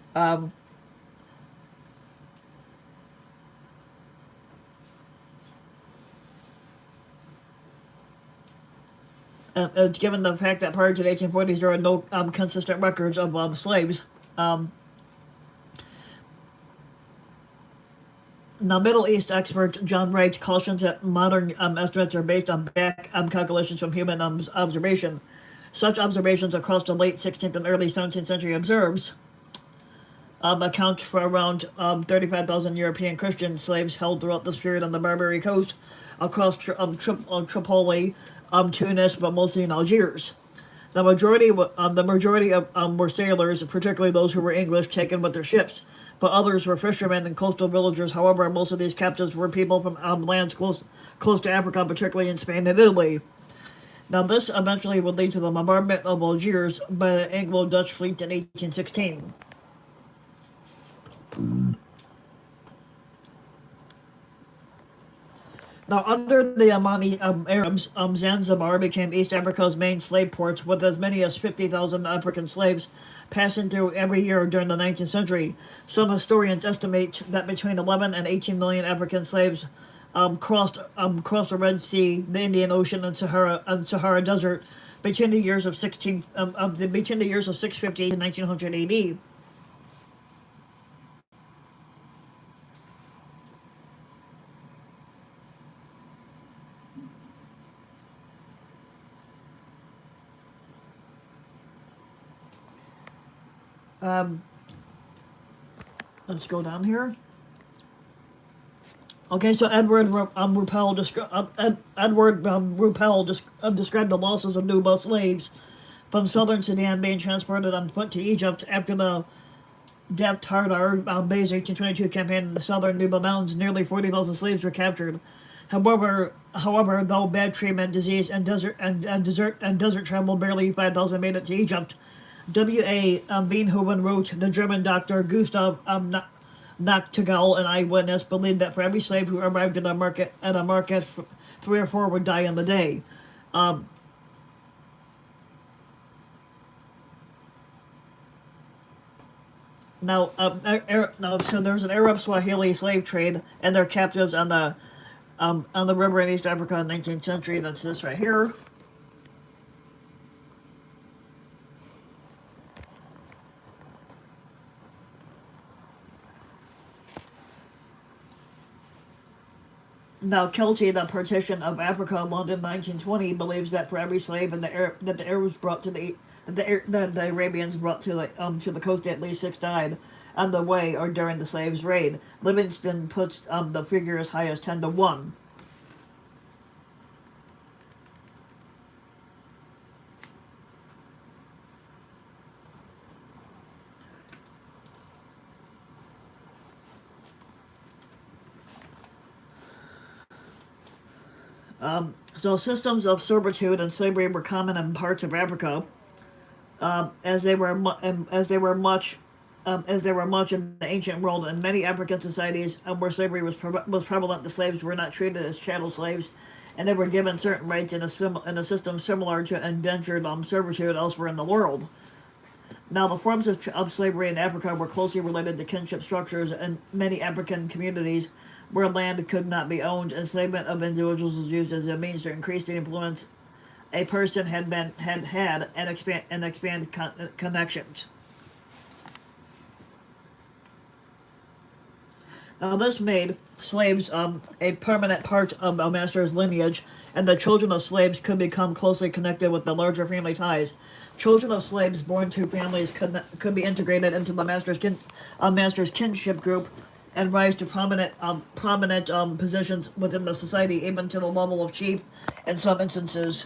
given the fact that prior to the 1840s there were no consistent records of slaves. Now, Middle East expert John Wright cautions that modern estimates are based on back calculations from human observation. Such observations across the late 16th and early 17th century account for around 35,000 European Christian slaves held throughout this period on the Barbary coast, across Tripoli, Tunis, but mostly in Algiers. The majority were sailors, particularly those who were English, taken with their ships, but others were fishermen and coastal villagers. However, most of these captives were people from lands close to Africa, particularly in Spain and Italy. Now, this eventually would lead to the bombardment of Algiers by the Anglo-Dutch fleet in 1816. Now, under the Omani Arabs, Zanzibar became East Africa's main slave port, with as many as 50,000 African slaves passing through every year during the 19th century. Some historians estimate that between 11 and 18 million African slaves crossed the Red Sea, the Indian Ocean, and Sahara Desert between the years of 650 and 1900 AD. Let's go down here. Okay, so Edward Ruppel described the losses of Nuba slaves from southern Sudan being transported on foot to Egypt after the Deft Tardar Bay's 1822 campaign in the southern Nuba Mountains. Nearly 40,000 slaves were captured. However, though bad treatment, disease, and desert travel, barely 5,000 made it to Egypt. W.A. Beethoven wrote, the German doctor Gustav Nachtigall, an eyewitness, believed that for every slave who arrived at a market, 3 or 4 would die on the day. So there's an Arab Swahili slave trade and their captives on the river in East Africa in the 19th century. That's this right here. Now, Kelty, the partition of Africa, London, 1920, believes that for every slave that the Arabs brought to the that the Arabians brought to the coast, at least 6 died on the way or during the slaves' raid. Livingston puts the figure as high as 10 to 1. So systems of servitude and slavery were common in parts of Africa, as they were much in the ancient world. In many African societies where slavery was prevalent, the slaves were not treated as chattel slaves, and they were given certain rights in a system similar to indentured servitude elsewhere in the world. Now, the forms of slavery in Africa were closely related to kinship structures in many African communities where land could not be owned. Enslavement of individuals was used as a means to increase the influence a person had and expand connections. Now, this made slaves a permanent part of a master's lineage, and the children of slaves could become closely connected with the larger family ties. Children of slaves born to families could be integrated into the master's kinship group and rise to prominent positions within the society, even to the level of chief in some instances.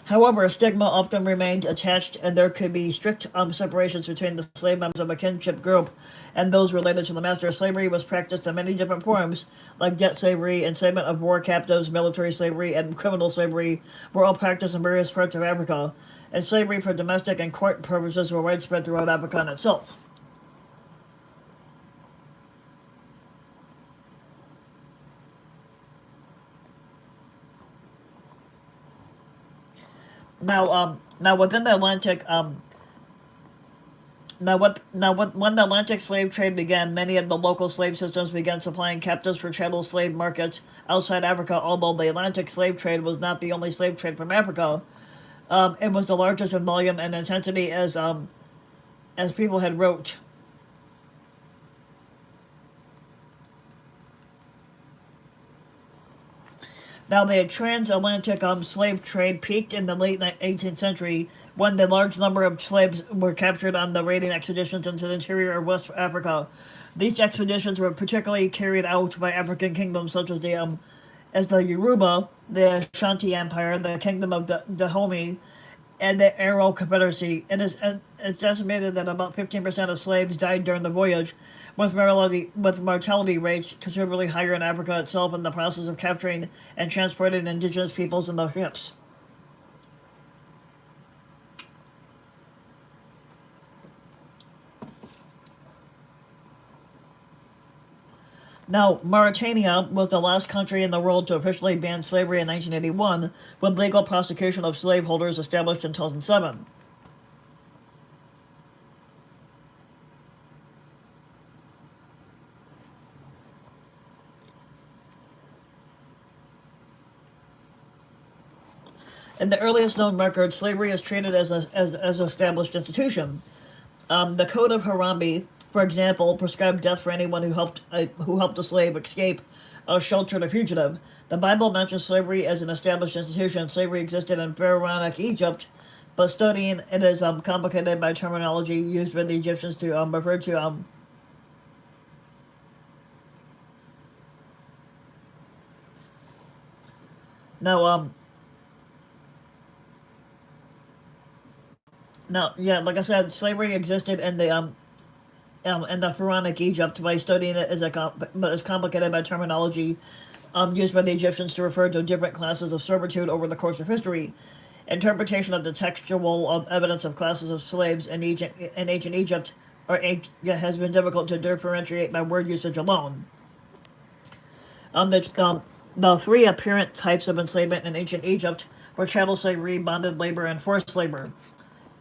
However, stigma often remained attached, and there could be strict separations between the slave members of a kinship group and those related to the master. Slavery was practiced in many different forms, like debt slavery, enslavement of war captives, military slavery, and criminal slavery were all practiced in various parts of Africa, and slavery for domestic and court purposes were widespread throughout Africa in itself. Now within the Atlantic, when the Atlantic slave trade began, many of the local slave systems began supplying captives for chattel slave markets outside Africa. Although the Atlantic slave trade was not the only slave trade from Africa, it was the largest in volume and intensity, as people had wrote. Now, the transatlantic slave trade peaked in the late 18th century when the large number of slaves were captured on the raiding expeditions into the interior of West Africa. These expeditions were particularly carried out by African kingdoms such as the Yoruba, the Ashanti Empire, the Kingdom of Dahomey, and the Arrow Confederacy. It's estimated that about 15% of slaves died during the voyage, with mortality rates considerably higher in Africa itself in the process of capturing and transporting indigenous peoples in the ships. Now, Mauritania was the last country in the world to officially ban slavery in 1981, with legal prosecution of slaveholders established in 2007. In the earliest known records, slavery is treated as an established institution. The Code of Hammurabi, for example, prescribed death for anyone who helped a slave escape or sheltered a fugitive. The Bible mentions slavery as an established institution. Slavery existed in pharaonic Egypt, but studying it is complicated by terminology used by the Egyptians to refer to now now yeah, like I said, slavery existed in the pharaonic Egypt. By studying it but it's complicated by terminology used by the Egyptians to refer to different classes of servitude over the course of history. Interpretation of the textual evidence of classes of slaves in ancient Egypt has been difficult to differentiate by word usage alone. Um, the, um, the three apparent types of enslavement in ancient Egypt were chattel slavery, bonded labor, and forced labor.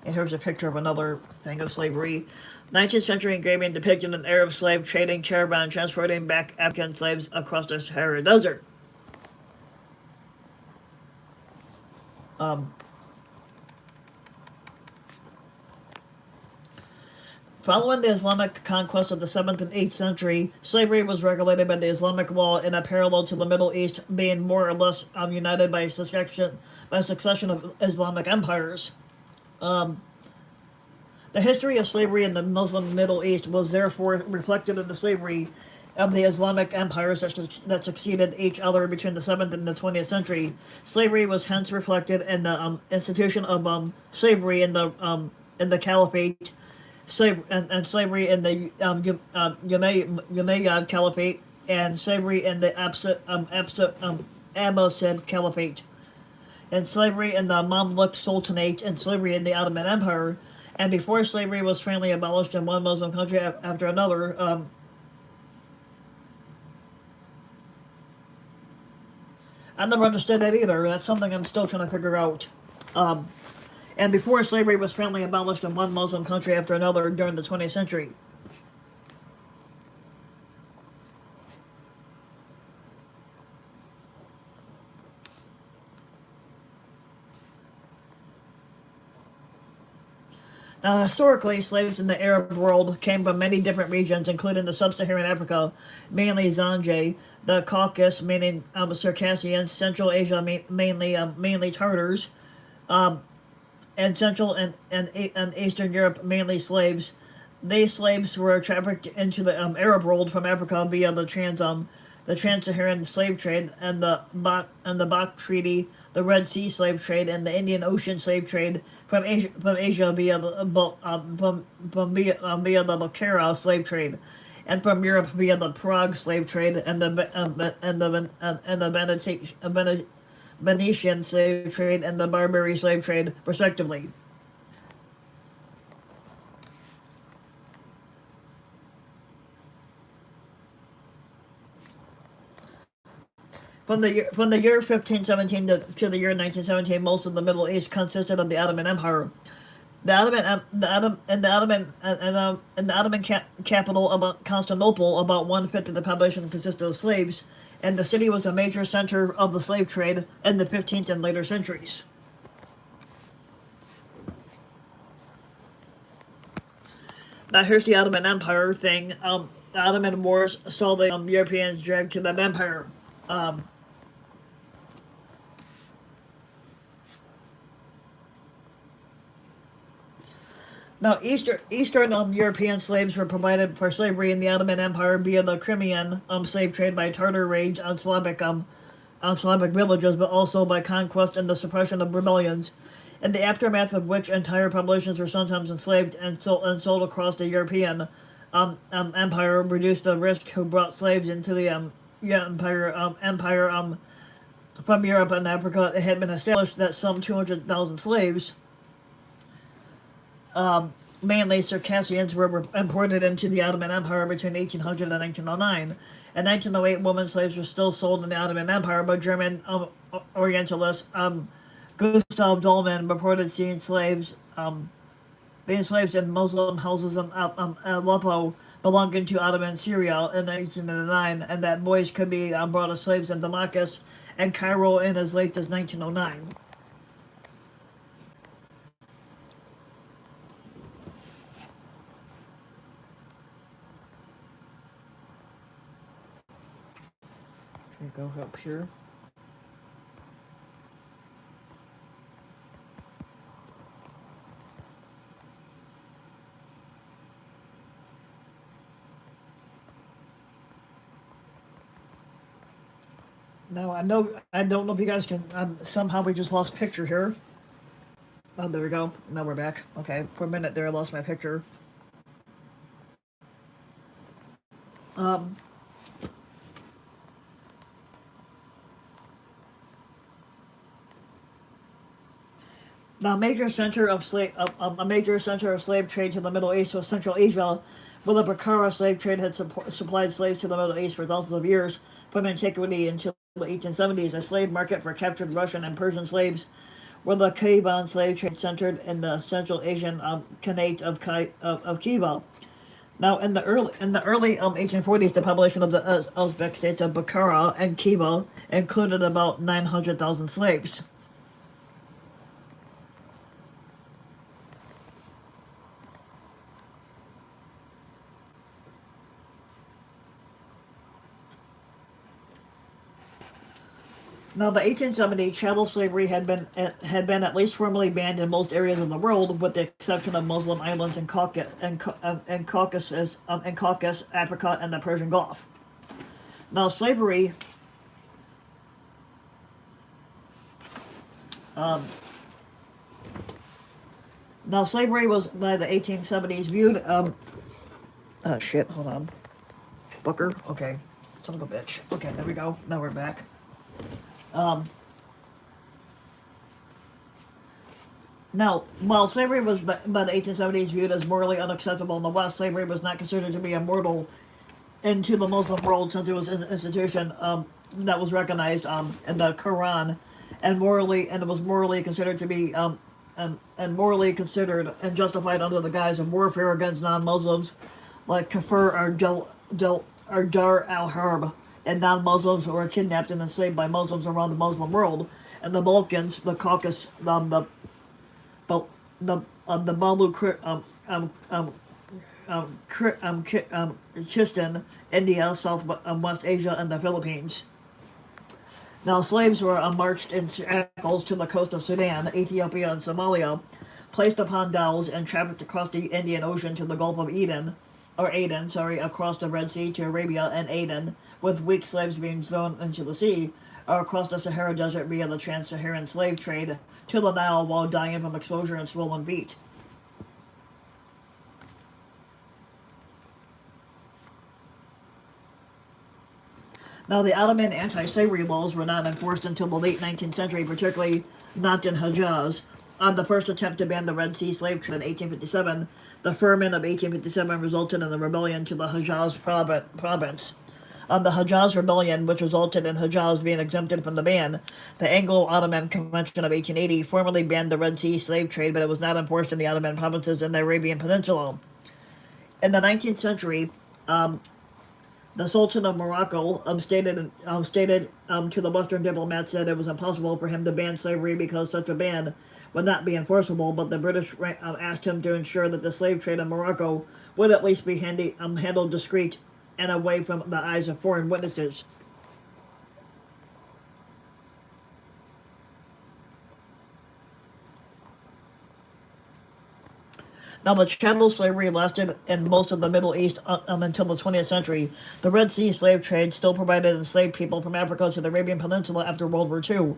And here's a picture of another thing of slavery. 19th century engraving depicted an Arab slave trading caravan transporting back African slaves across the Sahara Desert. Following the Islamic conquest of the 7th and 8th century, slavery was regulated by the Islamic law in a parallel to the Middle East being more or less united by a succession of Islamic empires. Um, the history of slavery in the Muslim Middle East was therefore reflected in the slavery of the Islamic empires that succeeded each other between the 7th and the 20th century. Slavery was hence reflected in the institution of slavery in the Caliphate, and slavery in the Umayyad Caliphate, and slavery in the Abbasid Caliphate, and slavery in the Mamluk Sultanate, and slavery in the Ottoman Empire. And before slavery was finally abolished in one Muslim country after another, I never understood that either. That's something I'm still trying to figure out. Um, and before slavery was finally abolished in one Muslim country after another during the 20th century. Now, historically, slaves in the Arab world came from many different regions, including the sub-Saharan Africa, mainly Zanj, the Caucasus, meaning Circassians, Central Asia, mainly Tartars, um, and Central and Eastern Europe, mainly slaves. These slaves were trafficked into the Arab world from Africa via the Trans-Saharan slave trade and the Bak Treaty, the Red Sea slave trade, and the Indian Ocean slave trade from Asia via via the Bukhara slave trade, and from Europe via the Prague slave trade and the Venetian slave trade and the Barbary slave trade, respectively. From the year 1517 to the year 1917, most of the Middle East consisted of the Ottoman Empire. The Ottoman capital, about Constantinople, about 1/5 of the population consisted of slaves, and the city was a major center of the slave trade in the 15th and later centuries. Now here's the Ottoman Empire thing. The Ottoman Wars saw the Europeans dragged to that empire. Um, Now, Eastern European slaves were provided for slavery in the Ottoman Empire via the Crimean slave trade by Tartar raids on Slavic villages, but also by conquest and the suppression of rebellions, in the aftermath of which entire populations were sometimes enslaved and sold across the European empire, reduced the risk who brought slaves into the empire from Europe and Africa. It had been established that some 200,000 slaves, mainly Circassians, were imported into the Ottoman Empire between 1800 and 1909. In 1908, women slaves were still sold in the Ottoman Empire, but German Orientalist Gustav Dolman reported seeing being slaves in Muslim houses in Aleppo belonging to Ottoman Syria in 1809, and that boys could be brought as slaves in Damascus and Cairo in as late as 1909. Go up here. Now I don't know if you guys can. Somehow we just lost picture here. Oh, there we go. Now we're back. Okay, for a minute there, I lost my picture. Um, Now, a major center of slave trade to the Middle East was Central Asia, where the Bukhara slave trade had supplied slaves to the Middle East for thousands of years, from antiquity until the 1870s. A slave market for captured Russian and Persian slaves, where the Kievan slave trade centered in the Central Asian Khanate of Khiva. Now, in the early 1840s, the population of the Uzbek states of Bukhara and Khiva included about 900,000 slaves. Now, by 1870, chattel slavery had been at least formally banned in most areas of the world, with the exception of Muslim islands in Caucasus, Africa, and the Persian Gulf. Now, um, slavery was by the 1870s viewed. Oh shit! Hold on, Booker. Okay, son of a bitch. Okay, there we go. Now we're back. Um, Now, while slavery was by the 1870s viewed as morally unacceptable in the West, slavery was not considered to be immortal into the Muslim world, since it was an institution that was recognized in the Quran, and it was morally considered to be and morally considered and justified under the guise of warfare against non-Muslims like Kafir or Dar al-Harb, and non-Muslims who were kidnapped and enslaved by Muslims around the Muslim world, and the Balkans, the Caucasus, the Malu Chistan, India, South West Asia, and the Philippines. Now, slaves were marched in shackles to the coast of Sudan, Ethiopia, and Somalia, placed upon dhows, and trafficked across the Indian Ocean to the Gulf of Aden, across the Red Sea to Arabia and Aden, with weak slaves being thrown into the sea, or across the Sahara Desert via the trans-Saharan slave trade to the Nile, while dying from exposure and swollen feet. Now, the Ottoman anti-slavery laws were not enforced until the late 19th century, particularly not in Hejaz. On the first attempt to ban the Red Sea slave trade in 1857, the Firman of 1857 resulted in the rebellion to the Hejaz province. On the Hejaz Rebellion, which resulted in Hejaz being exempted from the ban, the Anglo-Ottoman Convention of 1880 formally banned the Red Sea slave trade, but it was not enforced in the Ottoman provinces in the Arabian Peninsula. In the 19th century, the Sultan of Morocco stated to the Western diplomats that it was impossible for him to ban slavery because such a ban would not be enforceable, but the British asked him to ensure that the slave trade in Morocco would at least be handled discreet and away from the eyes of foreign witnesses. Now, the chattel slavery lasted in most of the Middle East until the 20th century. The Red Sea slave trade still provided enslaved people from Africa to the Arabian Peninsula after World War II.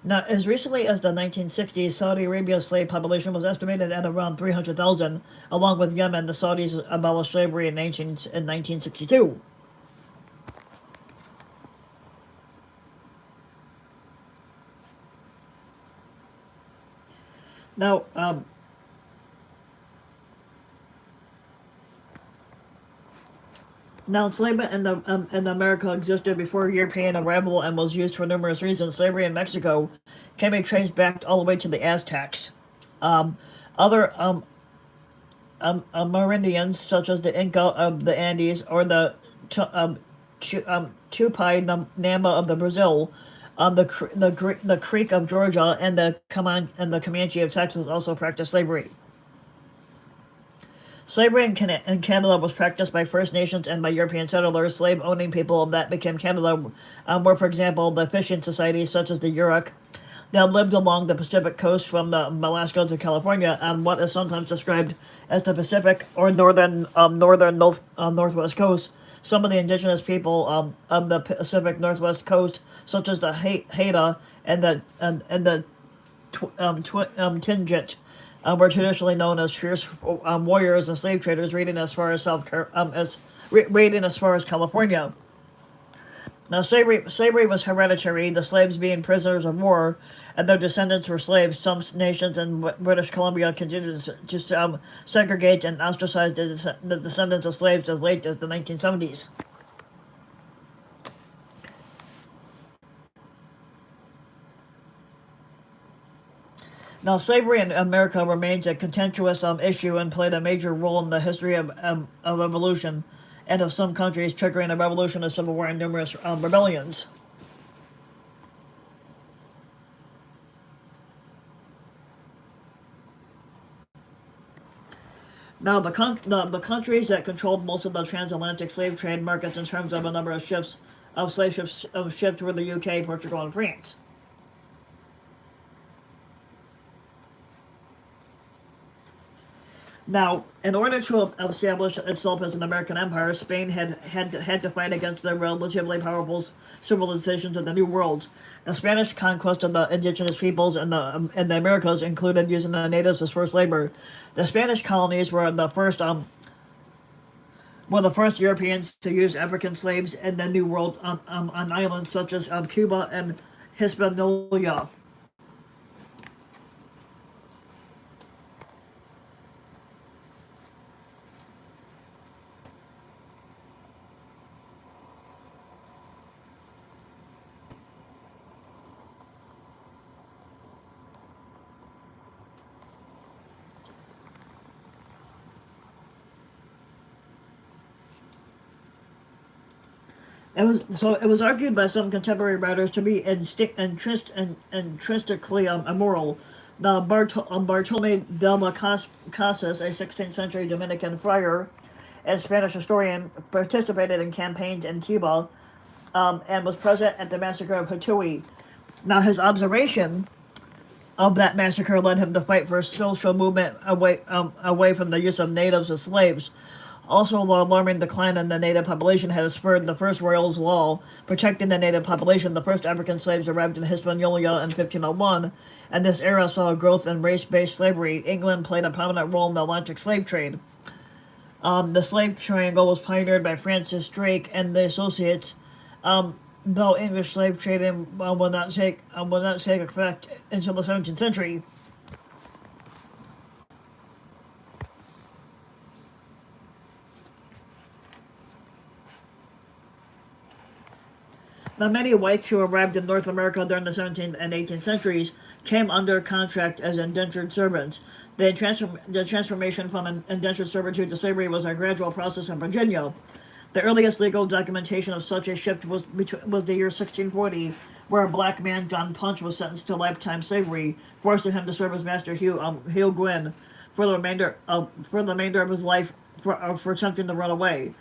Now, as recently as the 1960s, Saudi Arabia's slave population was estimated at around 300,000. Along with Yemen, the Saudis abolished slavery in 1962. Now, enslavement in America existed before European arrival and was used for numerous reasons. Slavery in Mexico can be traced back all the way to the Aztecs. Other Amerindians, such as the Inca of the Andes or the Tupi Nama of the Brazil, the Creek of Georgia, and the Comanche of Texas also practiced slavery. Slavery in Canada was practiced by First Nations and by European settlers. Slave-owning people that became Canada were, for example, the fishing societies such as the Yurok that lived along the Pacific coast from the Alaska to California on what is sometimes described as the Pacific or northwest coast. Some of the indigenous people of the Pacific Northwest coast, such as the Haida and the Tlingit, were traditionally known as fierce warriors and slave traders, raiding as far as California. Now, slavery was hereditary, the slaves being prisoners of war, and their descendants were slaves. Some nations in British Columbia continued to segregate and ostracize the descendants of slaves as late as the 1970s. Now, slavery in America remains a contentious issue and played a major role in the history of evolution and of some countries, triggering a revolution, a civil war, and numerous rebellions. Now, the countries that controlled most of the transatlantic slave trade markets in terms of a number of ships of slave ships shipped to the UK, Portugal, and France. Now, in order to establish itself as an American empire, Spain had to fight against the relatively powerful civilizations of the New World. The Spanish conquest of the indigenous peoples in the Americas included using the natives as first labor. The Spanish colonies were the first Europeans to use African slaves in the New World on islands such as Cuba and Hispaniola. It was argued by some contemporary writers to be intrinsically immoral. Now, Bartolome de las Casas, a 16th century Dominican friar and Spanish historian, participated in campaigns in Cuba and was present at the massacre of Jujuy. Now, his observation of that massacre led him to fight for a social movement away from the use of natives as slaves. Also, the alarming decline in the native population had spurred the first Royals Law protecting the native population. The first African slaves arrived in Hispaniola in 1501, and this era saw a growth in race-based slavery. England played a prominent role in the Atlantic slave trade. The slave triangle was pioneered by Francis Drake and the Associates, though English slave trading will not take effect until the 17th century. Now, many whites who arrived in North America during the 17th and 18th centuries came under contract as indentured servants. The transformation from indentured servitude to slavery was a gradual process in Virginia. The earliest legal documentation of such a shift was the year 1640, where a black man, John Punch, was sentenced to lifetime slavery, forcing him to serve his master Hugh Gwynn for the remainder of his life for attempting to run away.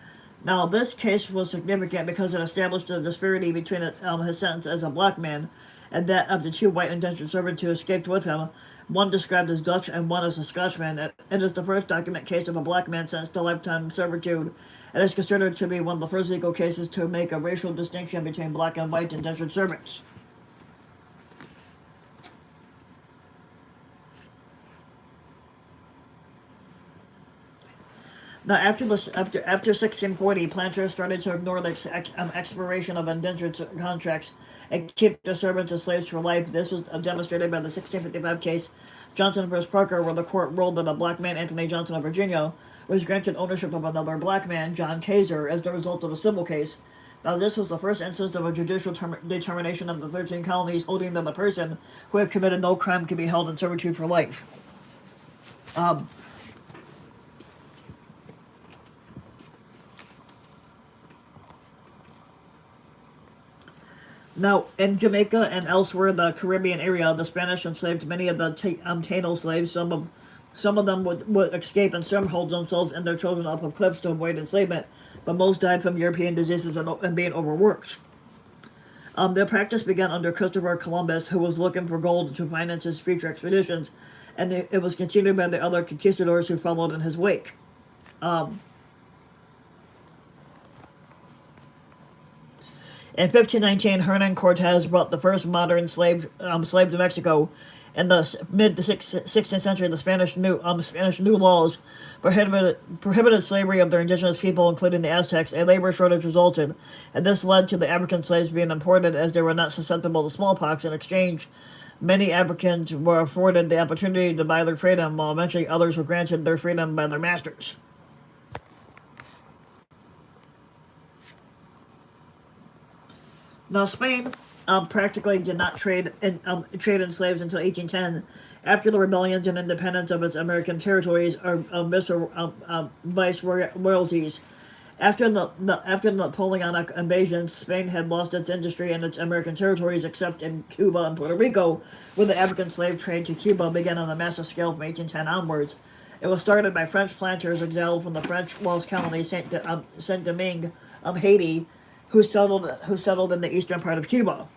Now, this case was significant because it established the disparity between his sentence as a black man and that of the two white indentured servants who escaped with him, one described as Dutch and one as a Scotchman. It is the first document case of a black man sentenced to lifetime servitude, and is considered to be one of the first legal cases to make a racial distinction between black and white indentured servants. Now, after 1640, planters started to ignore the expiration of indentured contracts and keep their servants as slaves for life. This was demonstrated by the 1655 case Johnson v. Parker, where the court ruled that a black man, Anthony Johnson of Virginia, was granted ownership of another black man, John Kaiser, as the result of a civil case. Now, this was the first instance of a judicial determination of the 13 colonies holding that the person who had committed no crime could be held in servitude for life. Now, in Jamaica and elsewhere in the Caribbean area, the Spanish enslaved many of the Taino slaves. Some of them would escape and stronghold themselves and their children up of cliffs to avoid enslavement, but most died from European diseases and being overworked. Their practice began under Christopher Columbus, who was looking for gold to finance his future expeditions, and it was continued by the other conquistadors who followed in his wake. In 1519, Hernan Cortez brought the first modern slave to Mexico. In the mid 16th century, the Spanish new laws prohibited slavery of their indigenous people, including the Aztecs. A labor shortage resulted, and this led to the African slaves being imported as they were not susceptible to smallpox. In exchange, many Africans were afforded the opportunity to buy their freedom, while eventually others were granted their freedom by their masters. Now, Spain practically did not trade in slaves until 1810, after the rebellions and independence of its American territories or viceroyalties. After the Napoleonic invasions, Spain had lost its industry and its American territories, except in Cuba and Puerto Rico, where the African slave trade to Cuba began on a massive scale from 1810 onwards. It was started by French planters exiled from the French lost colony Saint-Domingue of Haiti, who settled in the eastern part of Cuba.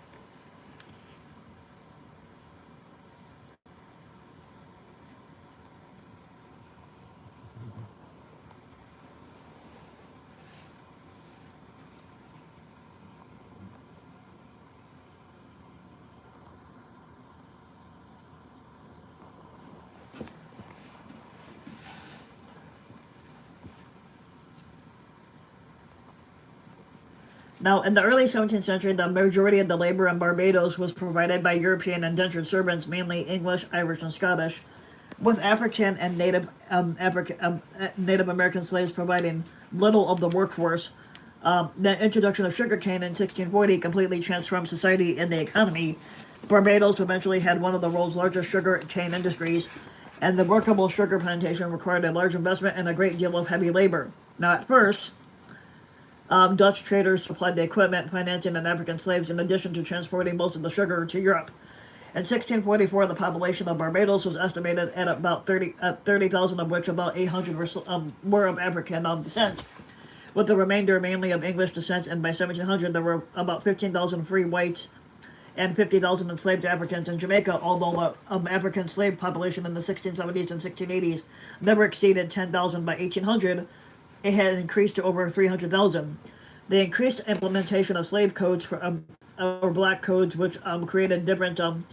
Now, in the early 17th century, the majority of the labor in Barbados was provided by European indentured servants, mainly English, Irish, and Scottish, with African and Native American slaves providing little of the workforce. The introduction of sugarcane in 1640 completely transformed society and the economy. Barbados eventually had one of the world's largest sugar cane industries, and the workable sugar plantation required a large investment and a great deal of heavy labor. Now, at first, Dutch traders supplied the equipment, financing, and African slaves, in addition to transporting most of the sugar to Europe. In 1644, the population of Barbados was estimated at about 30,000, of which about 800 were of African descent, with the remainder mainly of English descent. And by 1700, there were about 15,000 free whites and 50,000 enslaved Africans in Jamaica, although the African slave population in the 1670s and 1680s never exceeded 10,000. By 1800, it had increased to over 300,000. The increased implementation of slave codes or black codes, which created differential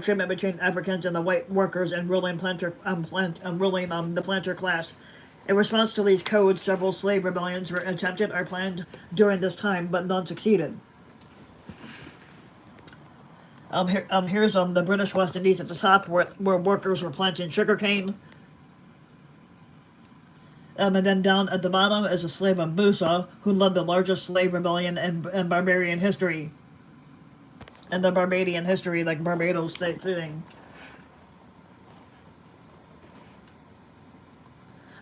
treatment between Africans and the white workers and ruling the planter class. In response to these codes, several slave rebellions were attempted or planned during this time, but none succeeded. Here's the British West Indies at the top, where workers were planting sugarcane. And then down at the bottom is a slave of Musa, who led the largest slave rebellion in Barbarian history. And the Barbadian history, like Barbados state thing.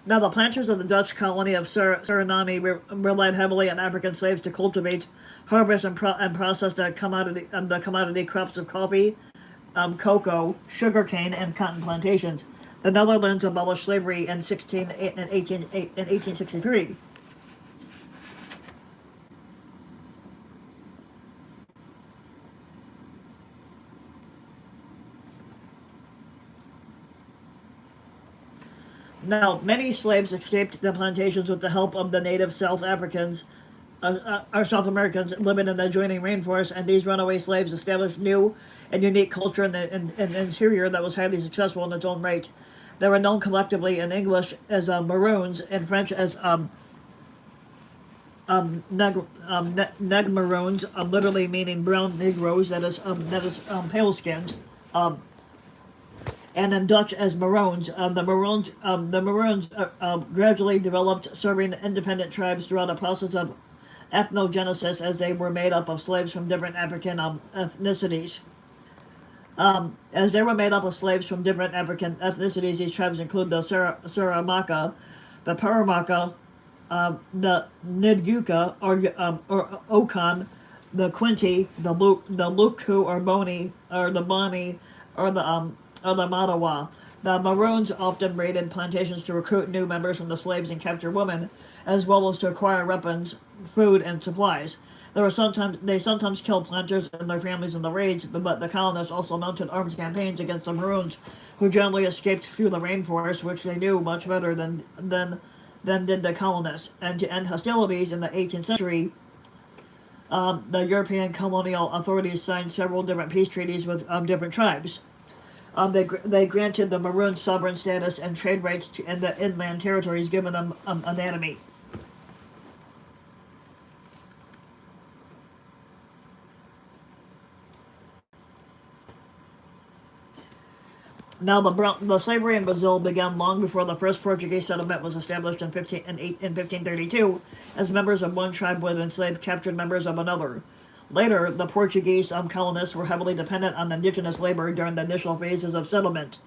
Now, the planters of the Dutch colony of Suriname relied heavily on African slaves to cultivate, harvest, and process the commodity crops of coffee, cocoa, sugarcane, and cotton plantations. The Netherlands abolished slavery in 1863. Now, many slaves escaped the plantations with the help of the native South Americans living in the adjoining rainforest, and these runaway slaves established new and unique culture in the interior that was highly successful in its own right. They were known collectively in English as Maroons, in French as Neg-Maroons, literally meaning brown Negroes, that is pale-skinned, and in Dutch as Maroons. The Maroons gradually developed, serving independent tribes throughout a process of ethnogenesis, as they were made up of slaves from different African ethnicities. As they were made up of slaves from different African ethnicities, these tribes include the Saramaka, the Paramaka, the Ndyuka or Okan, the Quinti, the Luku or Boni, or the Bani, or the Madawa. The Maroons often raided plantations to recruit new members from the slaves and capture women, as well as to acquire weapons, food, and supplies. They sometimes killed planters and their families in the raids, but the colonists also mounted armed campaigns against the Maroons, who generally escaped through the rainforest, which they knew much better than did the colonists. And to end hostilities in the 18th century, the European colonial authorities signed several different peace treaties with different tribes. They granted the Maroons sovereign status and trade rights in the inland territories, giving them autonomy. Now, the slavery in Brazil began long before the first Portuguese settlement was established in 1532, as members of one tribe would enslave captured members of another. Later, the Portuguese colonists were heavily dependent on indigenous labor during the initial phases of settlement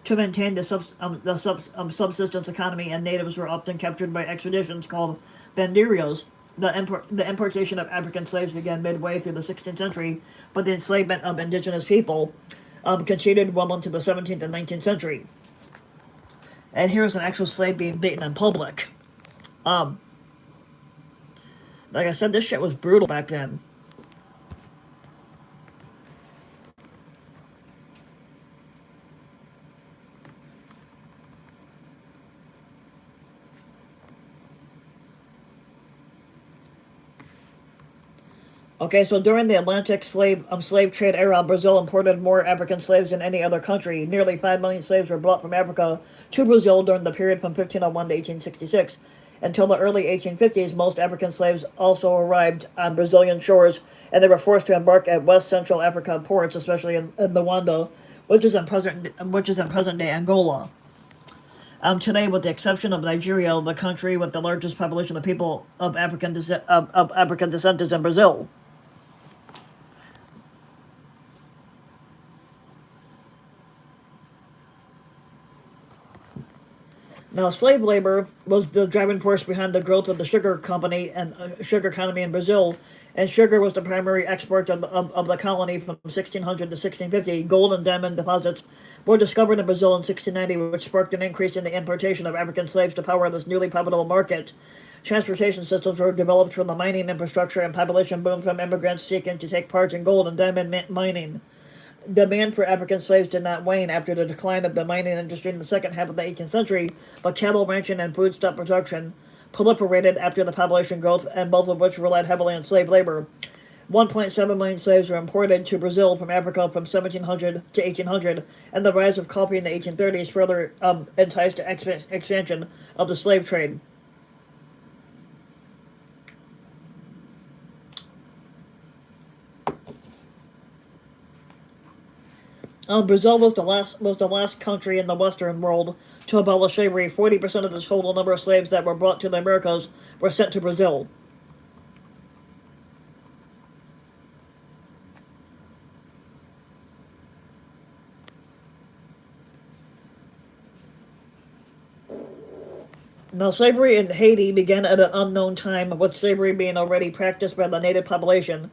to maintain the subsistence economy, and natives were often captured by expeditions called banderios. The importation of African slaves began midway through the 16th century, but the enslavement of indigenous people continued well into the 17th and 19th century. And here's an actual slave being beaten in public. Like I said, this shit was brutal back then. Okay, so during the Atlantic slave trade era, Brazil imported more African slaves than any other country. Nearly 5 million slaves were brought from Africa to Brazil during the period from 1501 to 1866. Until the early 1850s, most African slaves also arrived on Brazilian shores, and they were forced to embark at West Central Africa ports, especially in Luanda, which is in present day Angola. Today, with the exception of Nigeria, the country with the largest population of people of African descent is in Brazil. Now, slave labor was the driving force behind the growth of the sugar company and sugar economy in Brazil, and sugar was the primary export of the colony from 1600 to 1650. Gold and diamond deposits were discovered in Brazil in 1690, which sparked an increase in the importation of African slaves to power this newly profitable market. Transportation systems were developed from the mining infrastructure, and population boomed from immigrants seeking to take part in gold and diamond mining. Demand for African slaves did not wane after the decline of the mining industry in the second half of the 18th century, but cattle ranching and foodstuff production proliferated after the population growth, and both of which relied heavily on slave labor. 1.7 million slaves were imported to Brazil from Africa from 1700 to 1800, and the rise of coffee in the 1830s further enticed the expansion of the slave trade. Brazil was the last country in the Western world to abolish slavery. 40% of the total number of slaves that were brought to the Americas were sent to Brazil. Now, slavery in Haiti began at an unknown time, with slavery being already practiced by the native population.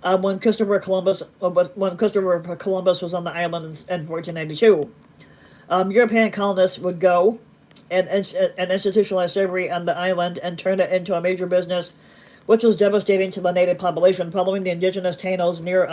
When Christopher Columbus was on the island in 1492. European colonists would go and institutionalize slavery on the island and turn it into a major business, which was devastating to the native population. Following the indigenous Tainos near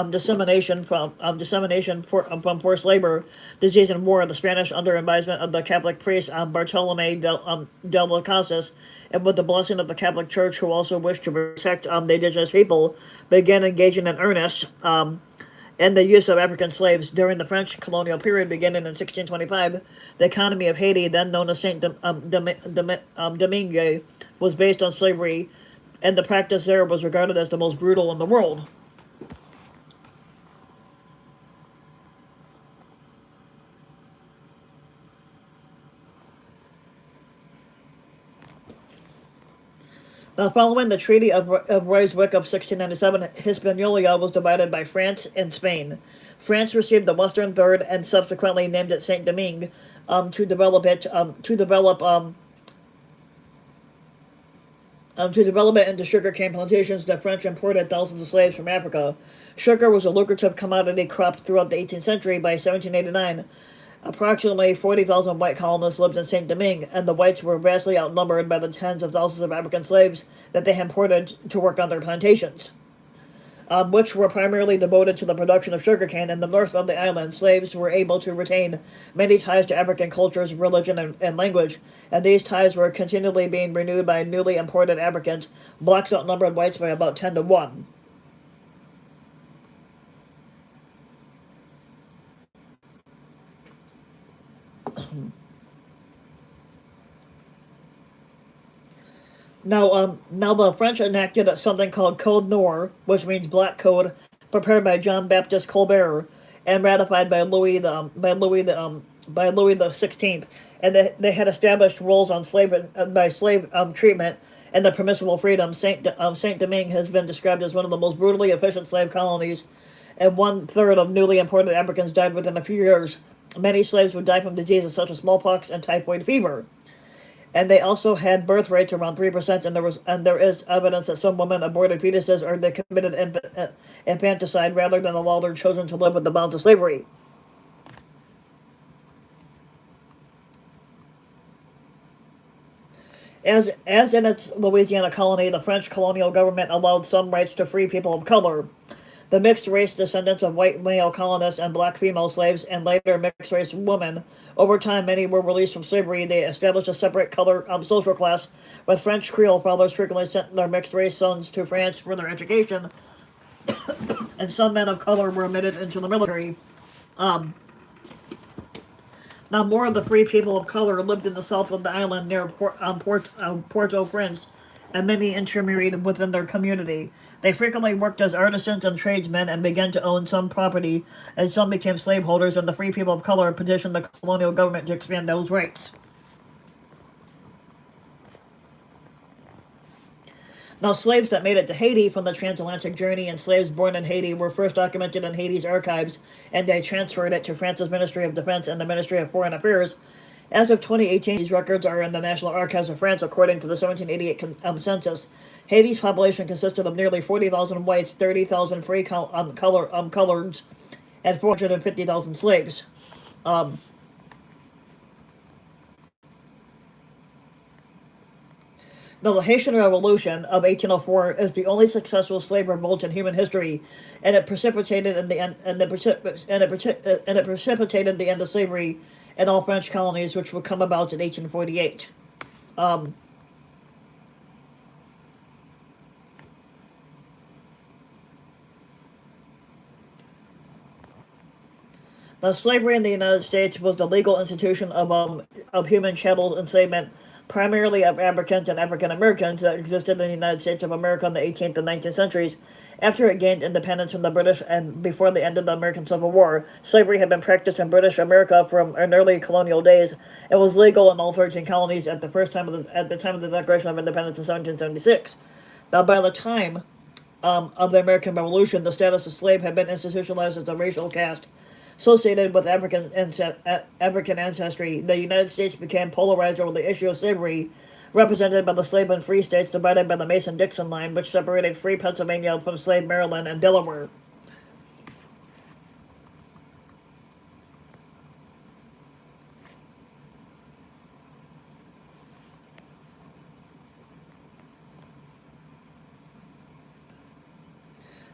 dissemination from forced labor, disease, and war, the Spanish, under advisement of the Catholic priest Bartolome de las Casas, and with the blessing of the Catholic Church, who also wished to protect the indigenous people, began engaging in earnest in the use of African slaves. During the French colonial period beginning in 1625, the economy of Haiti, then known as Saint Domingue, was based on slavery, and the practice there was regarded as the most brutal in the world. Now, following the Treaty of Ryswick of 1697, Hispaniola was divided by France and Spain. France received the western third and subsequently named it Saint Domingue to develop it into sugarcane plantations. The French imported thousands of slaves from Africa. Sugar was a lucrative commodity crop throughout the 18th century. By 1789, approximately 40,000 white colonists lived in Saint Domingue, and the whites were vastly outnumbered by the tens of thousands of African slaves that they imported to work on their plantations, which were primarily devoted to the production of sugarcane. In the north of the island, slaves were able to retain many ties to African cultures, religion, and language, and these ties were continually being renewed by newly imported Africans. Blacks outnumbered whites by about 10 to 1. Now the French enacted something called Code Noir, which means Black Code, prepared by John Baptist Colbert and ratified by Louis the 16th, and they had established rules on slave treatment and the permissible freedom. Saint Domingue has been described as one of the most brutally efficient slave colonies, and 1/3 of newly imported Africans died within a few years. Many slaves would die from diseases such as smallpox and typhoid fever, and they also had birth rates around 3%. And there is evidence that some women aborted fetuses, or they committed infanticide rather than allow their children to live with the bonds of slavery. As in its Louisiana colony, the French colonial government allowed some rights to free people of color. The mixed race descendants of white male colonists and black female slaves, and later mixed race women. Over time, many were released from slavery. They established a separate color social class, with French Creole fathers frequently sent their mixed race sons to France for their education, and some men of color were admitted into the military. Um, Now, more of the free people of color lived in the south of the island near Port-au-Prince, and many intermarried within their community. They frequently worked as artisans and tradesmen and began to own some property, and some became slaveholders, and the free people of color petitioned the colonial government to expand those rights. Now, slaves that made it to Haiti from the transatlantic journey and slaves born in Haiti were first documented in Haiti's archives, and they transferred it to France's Ministry of Defense and the Ministry of Foreign Affairs. As of 2018, these records are in the National Archives of France, according to the 1788 census. Haiti's population consisted of nearly 40,000 whites, 30,000 free coloreds, and 450,000 slaves. Now, the Haitian Revolution of 1804 is the only successful slave revolt in human history, and it precipitated the end of slavery in all French colonies, which would come about in 1848. Now, slavery in the United States was the legal institution of human chattel enslavement, primarily of Africans and African Americans, that existed in the United States of America in the 18th and 19th centuries. After it gained independence from the British and before the end of the American Civil War, slavery had been practiced in British America from in early colonial days. It was legal in all 13 colonies at the time of the Declaration of Independence in 1776. Now, by the time of the American Revolution, the status of slave had been institutionalized as a racial caste associated with African ancestry. The United States became polarized over the issue of slavery, represented by the slave and free states divided by the Mason-Dixon line, which separated free Pennsylvania from slave Maryland and Delaware.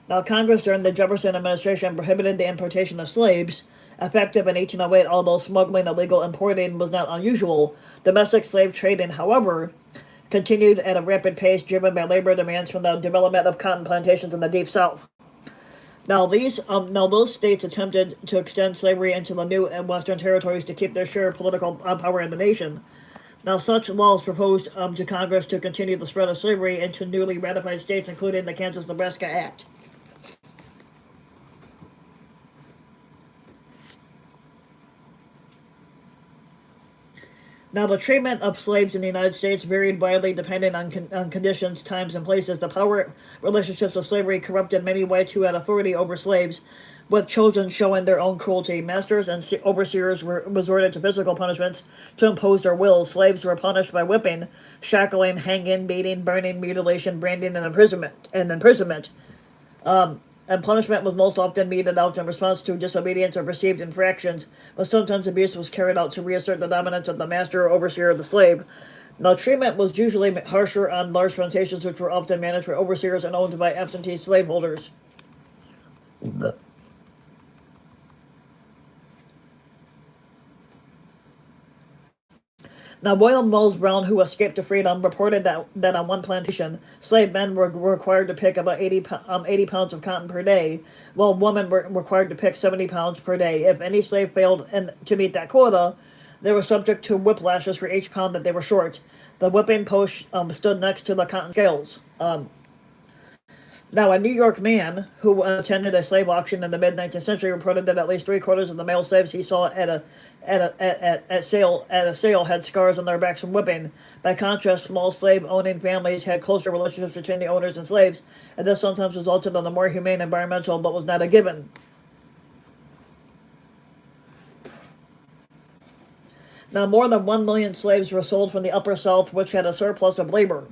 Now, Congress during the Jefferson administration prohibited the importation of slaves, effective in 1808, although smuggling illegal importing was not unusual. Domestic slave trading, however, continued at a rapid pace, driven by labor demands from the development of cotton plantations in the Deep South. Now, those states attempted to extend slavery into the new and western territories to keep their share of political power in the nation. Now, such laws proposed to Congress to continue the spread of slavery into newly ratified states, including the Kansas-Nebraska Act. Now, the treatment of slaves in the United States varied widely depending on conditions, times, and places. The power relationships of slavery corrupted many whites who had authority over slaves, with children showing their own cruelty. Masters and overseers were resorted to physical punishments to impose their will. Slaves were punished by whipping, shackling, hanging, beating, burning, mutilation, branding, and imprisonment. And punishment was most often meted out in response to disobedience or perceived infractions, but sometimes abuse was carried out to reassert the dominance of the master or overseer of the slave. Now, treatment was usually harsher on large plantations, which were often managed by overseers and owned by absentee slaveholders. Now, William Wells Brown, who escaped to freedom, reported that on one plantation, slave men were required to pick about 80 pounds of cotton per day, while women were required to pick 70 pounds per day. If any slave failed to meet that quota, they were subject to whiplashes for each pound that they were short. The whipping post stood next to the cotton scales. Now, a New York man who attended a slave auction in the mid-19th century reported that at least 3/4 of the male slaves he saw at sale had scars on their backs from whipping. By contrast, small slave-owning families had closer relationships between the owners and slaves, and this sometimes resulted in a more humane environmental, but was not a given. Now, more than 1 million slaves were sold from the Upper South, which had a surplus of labor,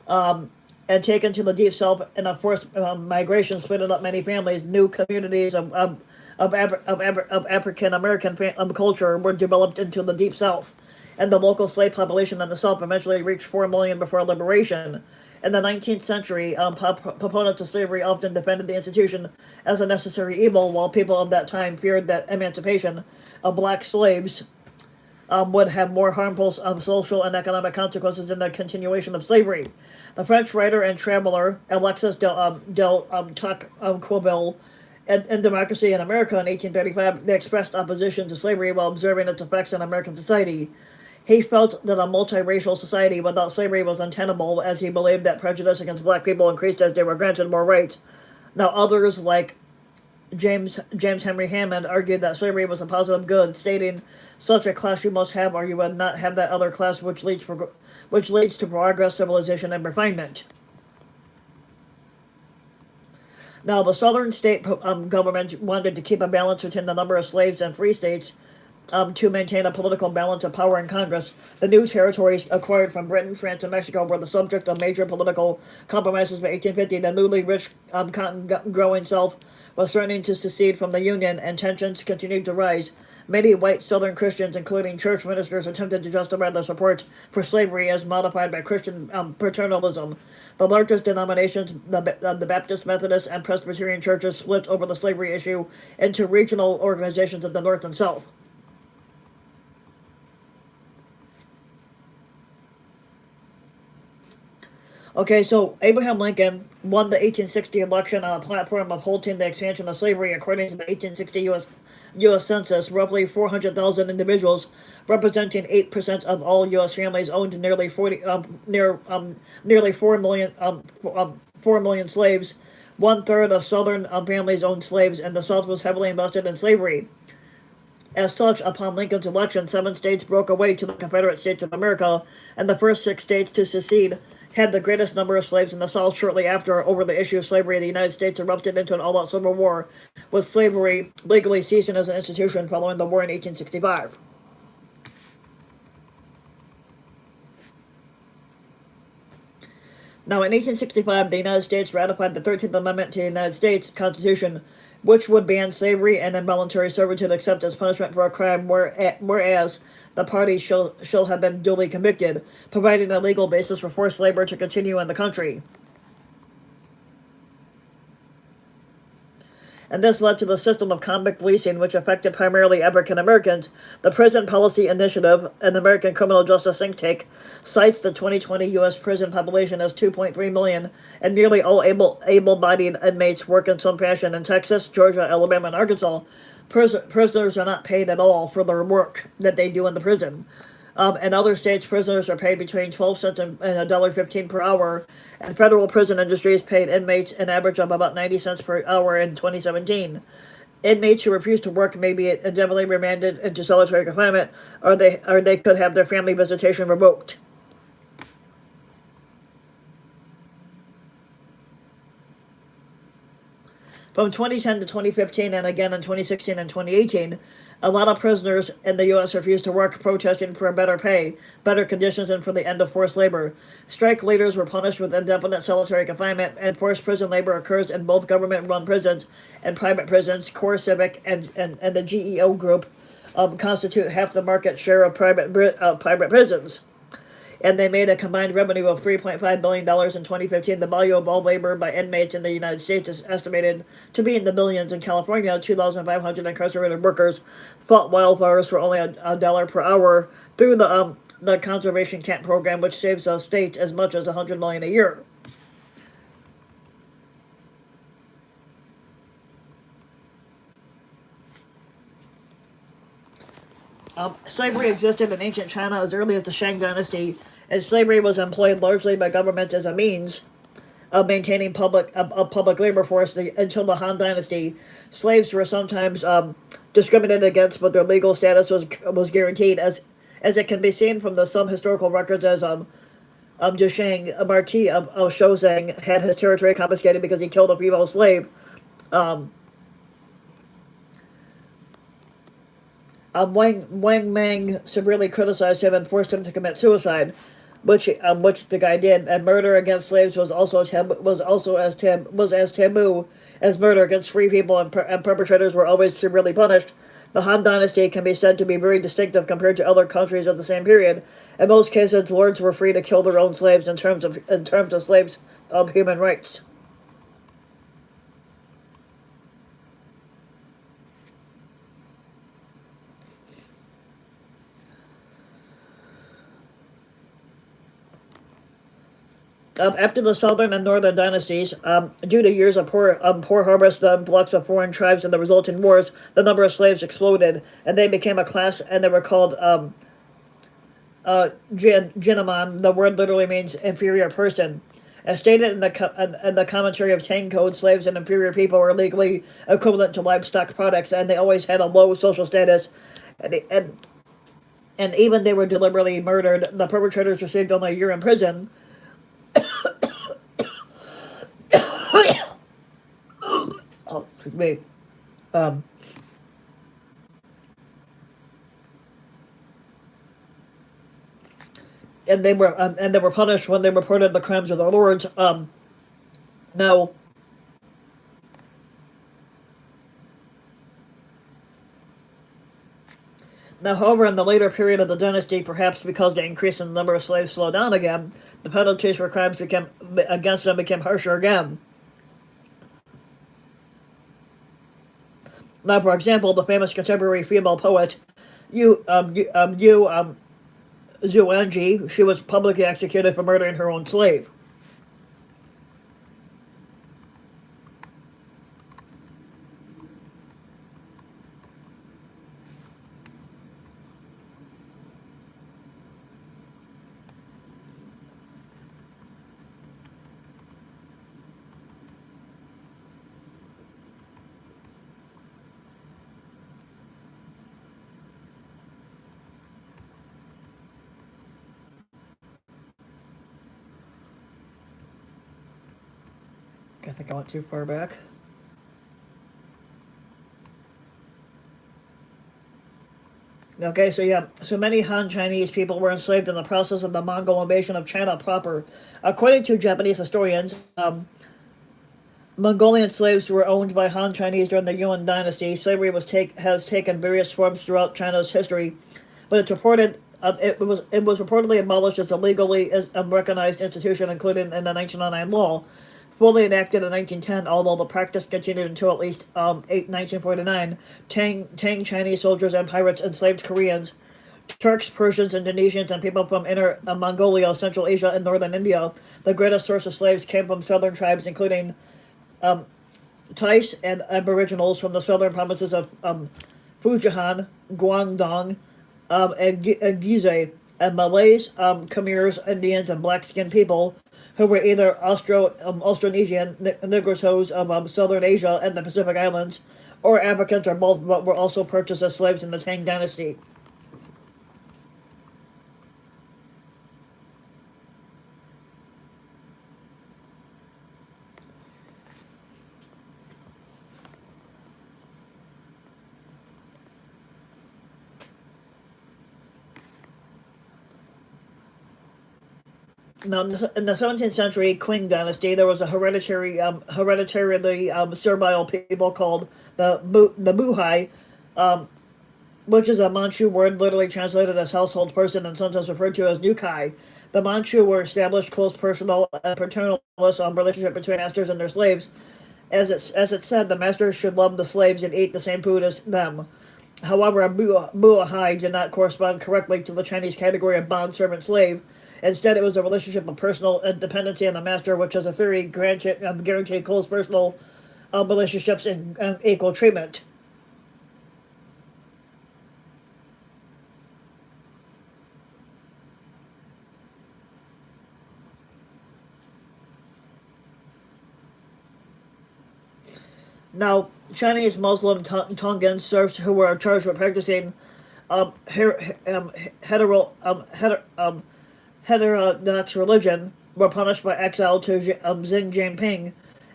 and taken to the Deep South, and of course, migration split up many families. New communities of African American culture were developed into the Deep South, and the local slave population in the South eventually reached 4 million before liberation. In the 19th century, proponents of slavery often defended the institution as a necessary evil, while people of that time feared that emancipation of black slaves would have more harmful social and economic consequences than the continuation of slavery. The French writer and traveler Alexis de Tocqueville in Democracy in America in 1835 expressed opposition to slavery while observing its effects on American society. He felt that a multiracial society without slavery was untenable, as he believed that prejudice against black people increased as they were granted more rights. Now, others like James Henry Hammond argued that slavery was a positive good, stating, "Such a class you must have, or you would not have that other class which leads to progress, civilization, and refinement." Now, the southern state government wanted to keep a balance between the number of slaves and free states to maintain a political balance of power in Congress. The new territories acquired from Britain, France, and Mexico were the subject of major political compromises by 1850. The newly rich cotton-growing South was threatening to secede from the Union, and tensions continued to rise. Many white Southern Christians, including church ministers, attempted to justify their support for slavery as modified by Christian paternalism. The largest denominations, the Baptist, Methodist, and Presbyterian churches, split over the slavery issue into regional organizations of the North and South. Okay, so Abraham Lincoln won the 1860 election on a platform of halting the expansion of slavery. According to the 1860 U.S. Census, roughly 400,000 individuals, representing 8% of all U.S. families, owned nearly 4 million slaves. 1/3 of Southern families owned slaves, and the South was heavily invested in slavery. As such, upon Lincoln's election, 7 states broke away to the Confederate States of America, and the first 6 states to secede had the greatest number of slaves in the South. Shortly after, over the issue of slavery, the United States erupted into an all-out civil war, with slavery legally ceasing as an institution following the war in 1865. Now, in 1865, the United States ratified the 13th Amendment to the United States Constitution, which would ban slavery and involuntary servitude except as punishment for a crime, whereas the parties shall have been duly convicted, providing a legal basis for forced labor to continue in the country. And this led to the system of convict leasing, which affected primarily African Americans. The Prison Policy Initiative, an American criminal justice think tank, cites the 2020 U.S. prison population as 2.3 million, and nearly all able-bodied inmates work in some fashion. In Texas, Georgia, Alabama, and Arkansas, prisoners are not paid at all for their work that they do in the prison. In other states, prisoners are paid between 12 cents and $1.15 per hour, and federal prison industries paid inmates an average of about 90 cents per hour in 2017. Inmates who refuse to work may be indefinitely remanded into solitary confinement, or they could have their family visitation revoked. From 2010 to 2015, and again in 2016 and 2018, a lot of prisoners in the U.S. refused to work, protesting for better pay, better conditions, and for the end of forced labor. Strike leaders were punished with indefinite solitary confinement, and forced prison labor occurs in both government-run prisons and private prisons. Core Civic and the GEO Group constitute half the market share of private prisons. And they made a combined revenue of $3.5 billion in 2015. The value of all labor by inmates in the United States is estimated to be in the billions. In California, 2,500 incarcerated workers fought wildfires for only $1 per hour through the conservation camp program, which saves the state as much as $100 million a year. Slavery existed in ancient China as early as the Shang Dynasty, and slavery was employed largely by governments as a means of maintaining a public labor force until the Han Dynasty. Slaves were sometimes discriminated against, but their legal status was guaranteed, as it can be seen from some historical records, as Dushang, a Marquis of Shozang, had his territory confiscated because he killed a female slave. Wang Mang severely criticized him and forced him to commit suicide, which the guy did. And murder against slaves was as taboo as murder against free people, and perpetrators were always severely punished. The Han Dynasty can be said to be very distinctive compared to other countries of the same period. In most cases, lords were free to kill their own slaves in terms of slaves of human rights. After the southern and northern dynasties, due to years of poor harvest, the influx of foreign tribes, and the resulting wars, the number of slaves exploded, and they became a class, and they were called Jinaman. The word literally means inferior person. As stated in the commentary of Tang Code, slaves and inferior people were legally equivalent to livestock products, and they always had a low social status, and, and, and even they were deliberately murdered. The perpetrators received only a year in prison. Oh, excuse me. Um, and they were punished when they reported the crimes of their lords. Now, however, in the later period of the dynasty, perhaps because the increase in the number of slaves slowed down again, the penalties for crimes against them became harsher again. Now, for example, the famous contemporary female poet Yu Zhuangzi, she was publicly executed for murdering her own slave. I think I went too far back. Okay, so yeah, so many Han Chinese people were enslaved in the process of the Mongol invasion of China proper. According to Japanese historians, Mongolian slaves were owned by Han Chinese during the Yuan dynasty. Slavery has taken various forms throughout China's history, but it was reportedly abolished as a legally recognized institution, including in the 1909 law, fully enacted in 1910. Although the practice continued until at least 1949. Tang Chinese soldiers and pirates enslaved Koreans, Turks, Persians, Indonesians, and people from Inner Mongolia, Central Asia, and northern India. The greatest source of slaves came from southern tribes, including Thais and Aboriginals from the southern provinces of Fujian, Guangdong, and Gizeh, and Malays, Khmers, Indians, and black-skinned people who were either Austronesian Negroes of southern Asia and the Pacific Islands, or Africans, or both, but were also purchased as slaves in the Tang Dynasty. Now, in the 17th century Qing dynasty, there was a hereditarily servile people called the Buhai, um, which is a Manchu word literally translated as household person and sometimes referred to as Nukai. The Manchu were established close personal and paternalist relationship between masters and their slaves. As it said, the masters should love the slaves and eat the same food as them. However, a buahai did not correspond correctly to the Chinese category of bond servant slave. Instead, it was a relationship of personal dependency on the master, which as a theory guaranteed close personal relationships and equal treatment. Now, Chinese Muslim Tongans serfs who were charged with practicing hetero heterodox religion were punished by exile to Xi Jinping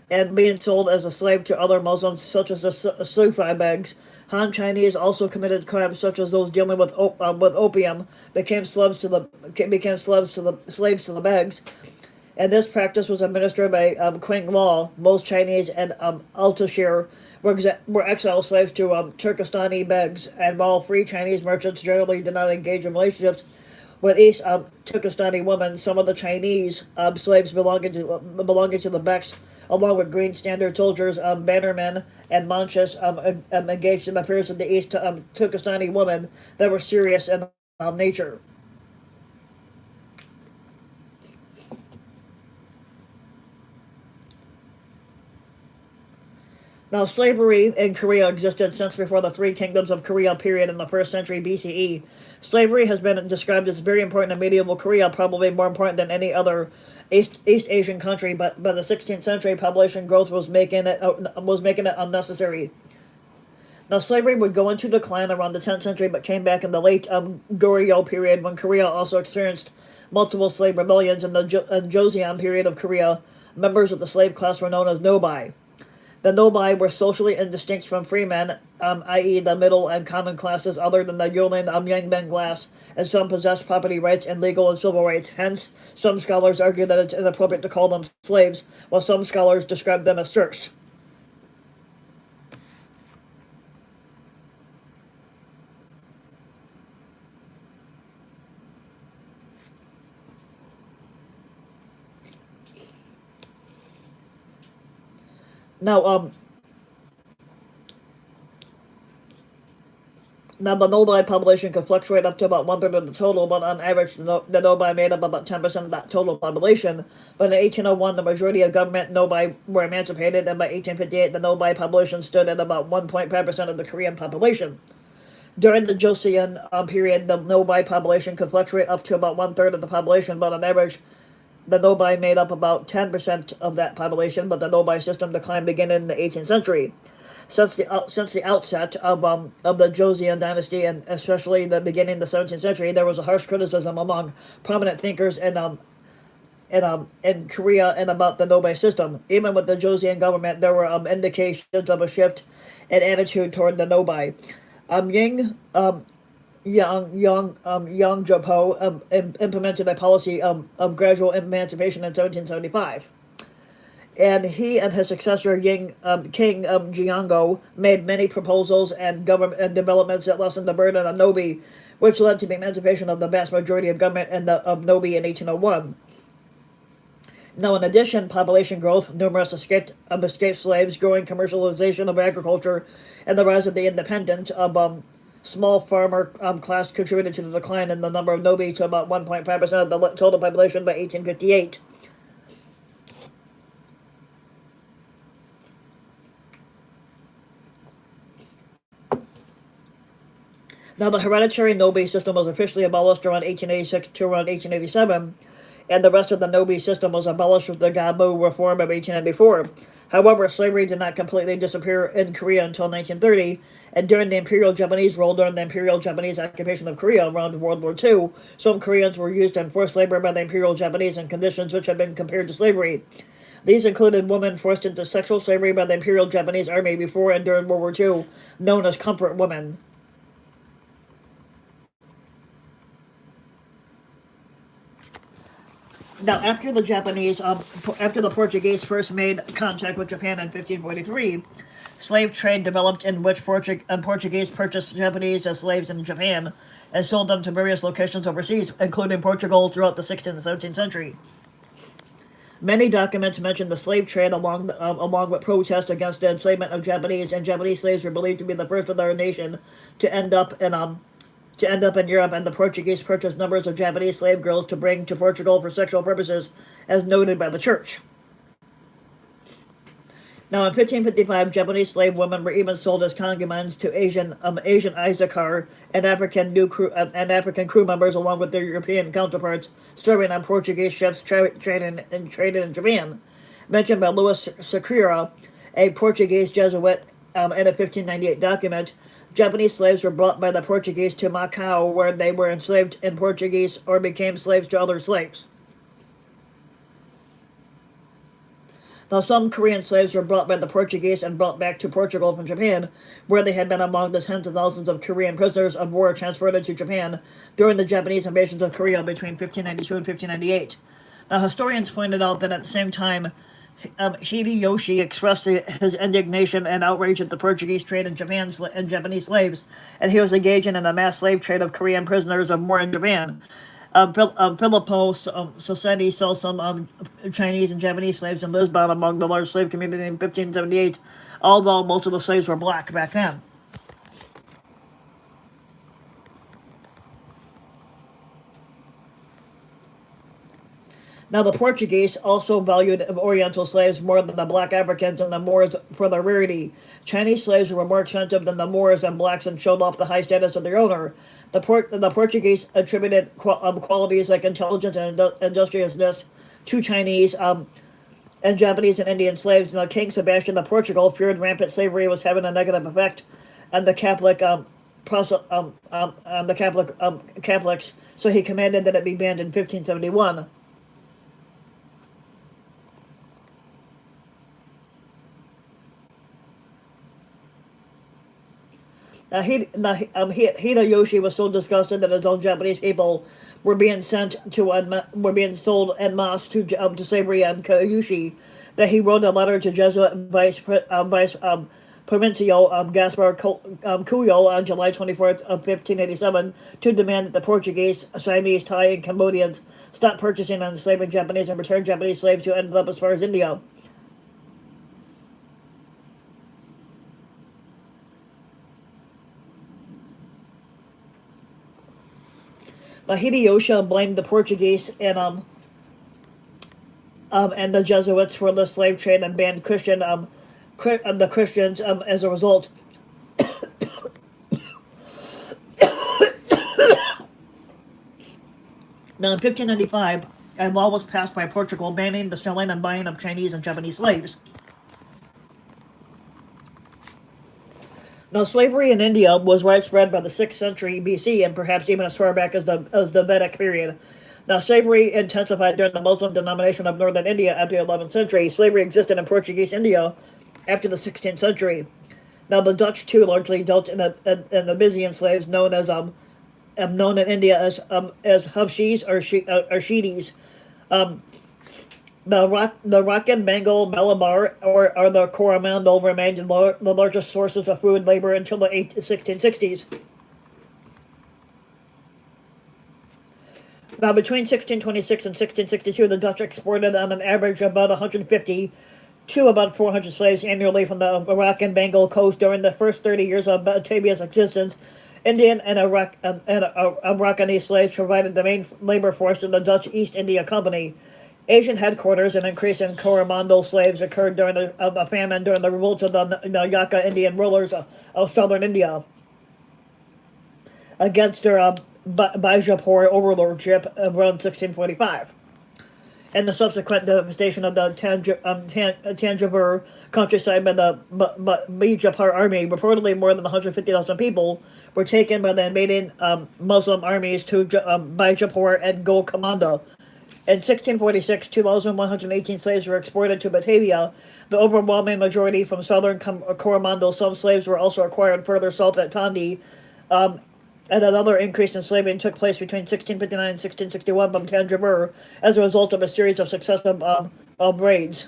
and being sold as a slave to other Muslims, such as the Sufi begs. Han Chinese also committed crimes such as those dealing with opium, became slaves to the begs, and this practice was administered by Qing law. Most Chinese and Altashir were exiled slaves to Turkestani begs, and while free Chinese merchants generally did not engage in relationships with East Turkestani women, some of the Chinese slaves belonging to the beks, along with Green Standard soldiers, bannermen, and manchas, engaged in affairs with the East Turkestani women that were serious in nature. Now, slavery in Korea existed since before the Three Kingdoms of Korea period in the 1st century BCE. Slavery has been described as very important in medieval Korea, probably more important than any other East Asian country. But by the 16th century, population growth was making it unnecessary. Now, slavery would go into decline around the 10th century, but came back in the late Goryeo period, when Korea also experienced multiple slave rebellions. In the Joseon period of Korea, members of the slave class were known as nobai. The nobai were socially indistinct from freemen, i.e. the middle and common classes, other than the Yolin Yangben class, and some possessed property rights and legal and civil rights. Hence, some scholars argue that it's inappropriate to call them slaves, while some scholars describe them as serfs. Now, Now, the nobai population could fluctuate up to about one-third of the total, but on average, the nobai made up about 10% of that total population. But in 1801, the majority of government nobai were emancipated, and by 1858, the nobai population stood at about 1.5% of the Korean population. During the Joseon period, the nobai population could fluctuate up to about one-third of the population, but on average, the nobai made up about 10% of that population, but the nobai system declined beginning in the 18th century. Since the outset of the Joseon dynasty, and especially the beginning of the 17th century, there was a harsh criticism among prominent thinkers in Korea and about the nobai system. Even with the Joseon government, there were indications of a shift in attitude toward the nobai. Yang Jopo implemented a policy of gradual emancipation in 1775. And he and his successor, King Jiango, made many proposals and government and developments that lessened the burden on Nobi, which led to the emancipation of the vast majority of government of Nobi in 1801. Now, in addition, population growth, numerous escaped slaves, growing commercialization of agriculture, and the rise of the independent small farmer class contributed to the decline in the number of Nobi to about 1.5% of the total population by 1858. Now, the hereditary Nobi system was officially abolished around 1886 to around 1887, and the rest of the Nobi system was abolished with the Gabu reform of 1894. However, slavery did not completely disappear in Korea until 1930, and during the Imperial Japanese rule during the Imperial Japanese occupation of Korea around World War II, some Koreans were used in forced labor by the Imperial Japanese in conditions which have been compared to slavery. These included women forced into sexual slavery by the Imperial Japanese Army before and during World War II, known as comfort women. Now, after the Portuguese first made contact with Japan in 1543, slave trade developed in which Portuguese purchased Japanese as slaves in Japan and sold them to various locations overseas, including Portugal, throughout the 16th and 17th century. Many documents mention the slave trade along with protests against the enslavement of Japanese, and Japanese slaves were believed to be the first of their nation to end up in Europe, and the Portuguese purchased numbers of Japanese slave girls to bring to Portugal for sexual purposes, as noted by the church. Now, in 1555, Japanese slave women were even sold as concubines to Asian Isakar and African crew members, along with their European counterparts, serving on Portuguese ships trading in Japan. Mentioned by Louis Secura, a Portuguese Jesuit, in a 1598 document. Japanese slaves were brought by the Portuguese to Macau, where they were enslaved in Portuguese or became slaves to other slaves. Now, some Korean slaves were brought by the Portuguese and brought back to Portugal from Japan, where they had been among the tens of thousands of Korean prisoners of war transported to Japan during the Japanese invasions of Korea between 1592 and 1598. Now, historians pointed out that at the same time, Hideyoshi expressed his indignation and outrage at the Portuguese trade in and Japanese slaves, and he was engaging in the mass slave trade of Korean prisoners of war in Japan. Filippo Society saw some Chinese and Japanese slaves in Lisbon among the large slave community in 1578, although most of the slaves were black back then. Now, the Portuguese also valued Oriental slaves more than the black Africans and the Moors for their rarity. Chinese slaves were more expensive than the Moors and blacks and showed off the high status of their owner. The Portuguese attributed qualities like intelligence and industriousness to Chinese and Japanese and Indian slaves. Now, King Sebastian of Portugal feared rampant slavery was having a negative effect on the Catholics, so he commanded that it be banned in 1571. Hideyoshi was so disgusted that his own Japanese people were being sold en masse to slavery and Kyushu that he wrote a letter to Jesuit Vice Provincial Gaspar Cuyo on July 24th of 1587 to demand that the Portuguese, Siamese, Thai, and Cambodians stop purchasing and enslaving Japanese and return Japanese slaves who ended up as far as India. Hideyoshi blamed the Portuguese and the Jesuits for the slave trade and banned the Christians as a result. Now, in 1595, a law was passed by Portugal banning the selling and buying of Chinese and Japanese slaves. Now, slavery in India was widespread by the 6th century BC and perhaps even as far back as the Vedic period. Now, slavery intensified during the Muslim domination of northern India after the 11th century. Slavery existed in Portuguese India after the 16th century. Now, the Dutch too largely dealt in the Byzantine slaves known in India as Habshis or Shidis. The Arakan, Bengal, Malabar, or the Coromandel remained the largest sources of food labor until the 1660s. Now, between 1626 and 1662, the Dutch exported on an average about 150 to about 400 slaves annually from the Arakan Bengal coast during the first 30 years of Batavia's existence. Indian and Arakanese slaves provided the main labor force of the Dutch East India Company. Asian headquarters and increase in Coromandel slaves occurred during a famine during the revolts of the Yaka Indian rulers of southern India against their Bijapur overlordship around 1645. And the subsequent devastation of the Tanjavur countryside by the Bijapur army, reportedly more than 150,000 people were taken by the invading Muslim armies to Bijapur and Golconda. In 1646, 2,118 slaves were exported to Batavia, the overwhelming majority from southern Coromandel. Some slaves were also acquired further south at Tandi, and another increase in slavery took place between 1659 and 1661 from Tanjavur as a result of a series of successive raids.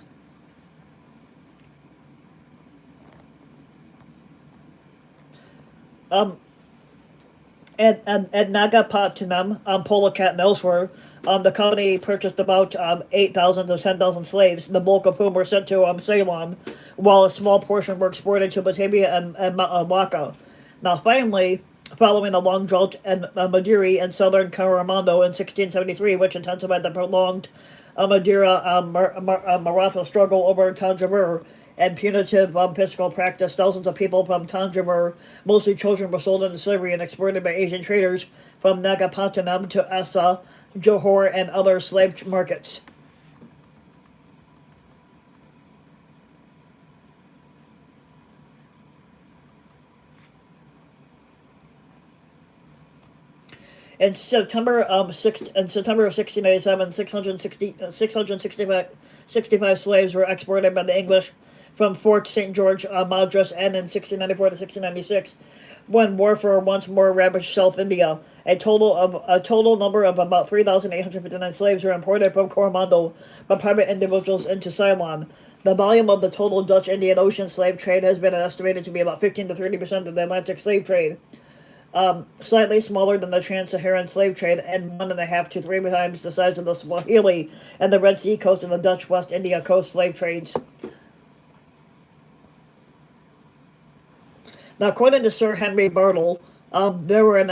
At Nagapattinam, Polacat, and elsewhere, the company purchased about 8,000 to 10,000 slaves, the bulk of whom were sent to Ceylon, while a small portion were exported to Batavia and Malacca. Now, finally, following a long drought in Maduri and southern Coromandel in 1673, which intensified the prolonged Maratha struggle over Tanjavur and punitive fiscal practice, thousands of people from Tanjavur, mostly children, were sold into slavery and exported by Asian traders from Nagapattinam to Assa, Johor, and other slave markets. In September of 1687, 665 slaves were exported by the English from Fort St. George, Madras, and in 1694 to 1696, when warfare once more ravaged South India. A total number of about 3,859 slaves were imported from Coromandel by private individuals into Ceylon. The volume of the total Dutch Indian Ocean slave trade has been estimated to be about 15 to 30% of the Atlantic slave trade, slightly smaller than the trans-Saharan slave trade and 1.5 to 3 times the size of the Swahili and the Red Sea coast and the Dutch West India coast slave trades. Now, according to Sir Henry Bartle, there was an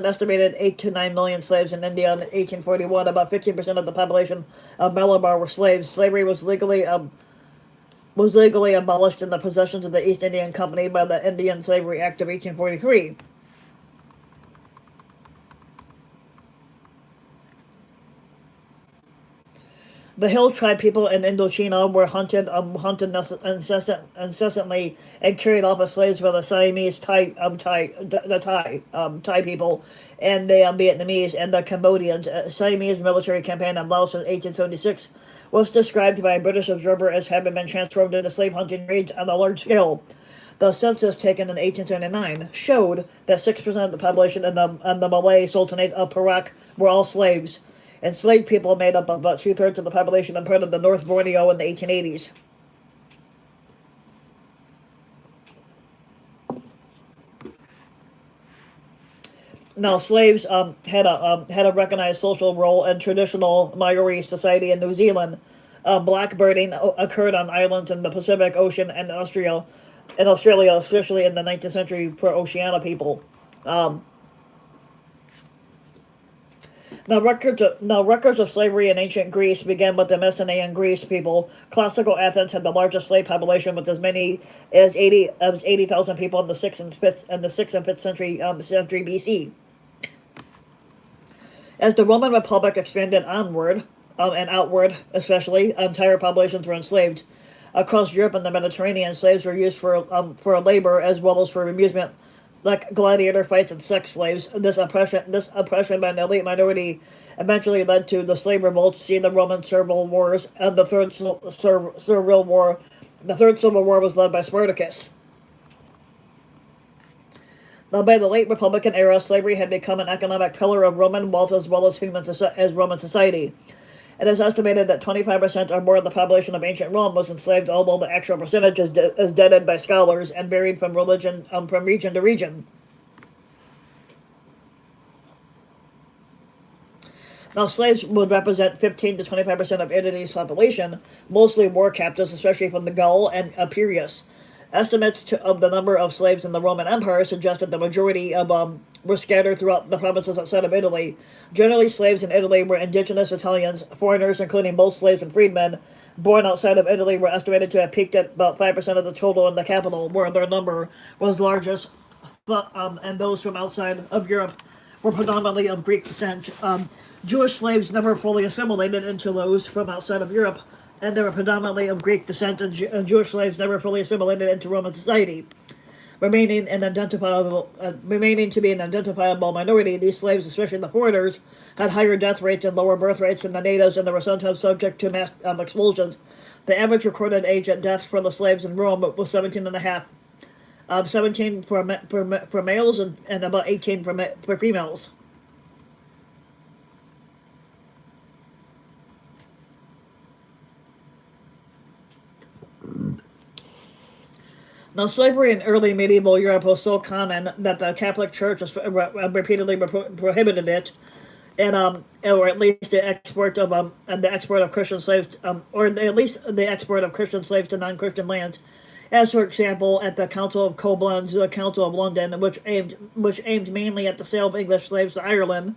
estimated 8 to 9 million slaves in India in 1841. About 15% of the population of Malabar were slaves. Slavery was legally abolished in the possessions of the East Indian Company by the Indian Slavery Act of 1843. The hill tribe people in Indochina were hunted incessantly and carried off as slaves by the Siamese Thai people, and the Vietnamese and the Cambodians. A Siamese military campaign in Laos in 1876 was described by a British observer as having been transformed into slave hunting raids on a large scale. The census taken in 1879 showed that 6% of the population in the Malay Sultanate of Perak were all slaves. Enslaved people made up about 2/3 of the population in part of the North Borneo in the 1880s. Now, slaves had a recognized social role in traditional Maori society in New Zealand. Blackbirding occurred on islands in the Pacific Ocean and Australia, especially in the 19th century for Oceania people. Now, records of slavery in ancient Greece began with the Mycenaean Greece people. Classical Athens had the largest slave population, with as many as 80,000 people in the 6th and 5th century BC. As the Roman Republic expanded onward and outward, especially, entire populations were enslaved. Across Europe and the Mediterranean, slaves were used for labor as well as for amusement, like gladiator fights and sex slaves. This oppression by an elite minority eventually led to the slave revolts, see the Roman Servile Wars, and the Third Servile War. The Third Civil War was led by Spartacus. Now, by the late Republican era, slavery had become an economic pillar of Roman wealth as well as Roman society. It is estimated that 25% or more of the population of ancient Rome was enslaved, although the actual percentage is debated by scholars and varied from region to region. Now, slaves would represent 15 to 25% of Italy's population, mostly war captives, especially from the Gaul and Epirus. Estimates of the number of slaves in the Roman Empire suggest that the majority of were scattered throughout the provinces outside of Italy. Generally, slaves in Italy were indigenous Italians. Foreigners, including most slaves and freedmen born outside of Italy, were estimated to have peaked at about 5% of the total in the capital, where their number was largest. And those from outside of Europe were predominantly of Greek descent. Jewish slaves never fully assimilated into those from outside of Europe, and they were predominantly of Greek descent, and Jewish slaves never fully assimilated into Roman society. Remaining to be an identifiable minority, these slaves, especially the foreigners, had higher death rates and lower birth rates than the natives, and they were sometimes subject to mass expulsions. The average recorded age at death for the slaves in Rome was 17 and a half. 17 for males and about 18 for females. Now, slavery in early medieval Europe was so common that the Catholic Church has repeatedly prohibited it, and or at least the export of Christian slaves, or at least the export of Christian slaves to non-Christian lands, as for example at the Council of Koblenz, the Council of London, which aimed mainly at the sale of English slaves to Ireland,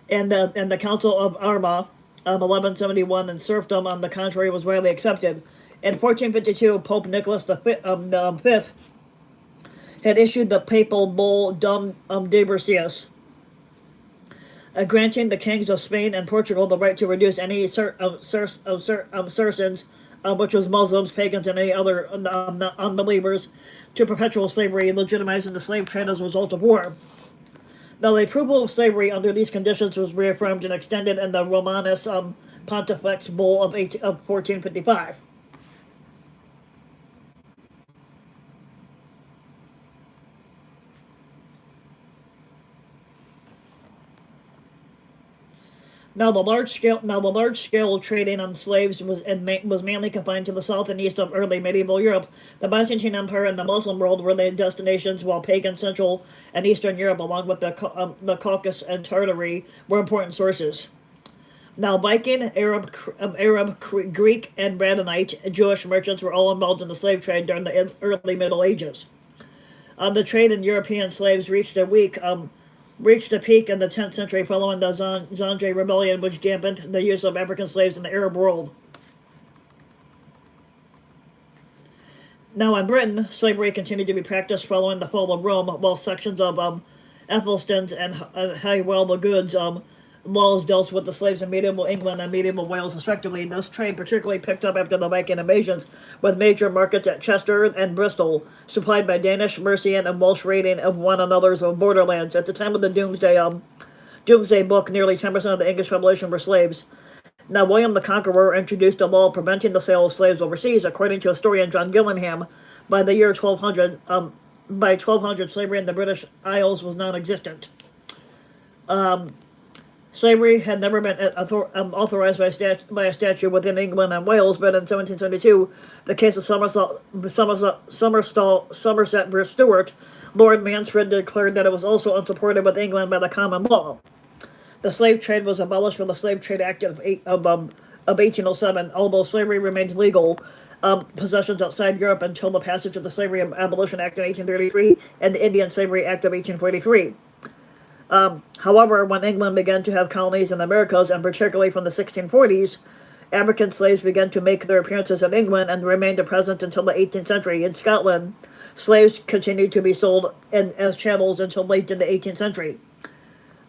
and the Council of Armagh, 1171, and serfdom, on the contrary, was widely accepted. In 1452, Pope Nicholas V had issued the papal bull Dum Diversius, granting the kings of Spain and Portugal the right to reduce any Saracens, which was Muslims, pagans, and any other unbelievers, to perpetual slavery, legitimizing the slave trade as a result of war. Now, the approval of slavery under these conditions was reaffirmed and extended in the Romanus Pontifex Bull of 1455. Now the large scale trading on slaves was mainly confined to the south and east of early medieval Europe. The Byzantine Empire and the Muslim world were the destinations, while pagan Central and Eastern Europe, along with the Caucasus and Tartary, were important sources. Now, Viking, Greek, and Radhanite Jewish merchants were all involved in the slave trade during the early Middle Ages. The trade in European slaves reached a peak in the 10th century following the Zanje Rebellion, which dampened the use of African slaves in the Arab world. Now, in Britain, slavery continued to be practiced following the fall of Rome, while sections of Ethelstan's and Hywel the Good's laws dealt with the slaves in medieval England and medieval Wales, respectively. This trade particularly picked up after the Viking invasions, with major markets at Chester and Bristol supplied by Danish, Mercian, and Welsh raiding of one another's borderlands. At the time of the Doomsday Book, nearly 10% of the English population were slaves. Now, William the Conqueror introduced a law preventing the sale of slaves overseas. According to historian John Gillingham, by the year 1200, slavery in the British Isles was non-existent. Slavery had never been authorized by a statute within England and Wales, but in 1772, the case of Somerset v. Stewart, Lord Mansfield declared that it was also unsupported with England by the common law. The slave trade was abolished with the Slave Trade Act of 1807, although slavery remained legal possessions outside Europe until the passage of the Slavery Abolition Act in 1833 and the Indian Slavery Act of 1843. However, when England began to have colonies in the Americas, and particularly from the 1640s, African slaves began to make their appearances in England and remained present until the 18th century. In Scotland, slaves continued to be sold as chattels until late in the 18th century.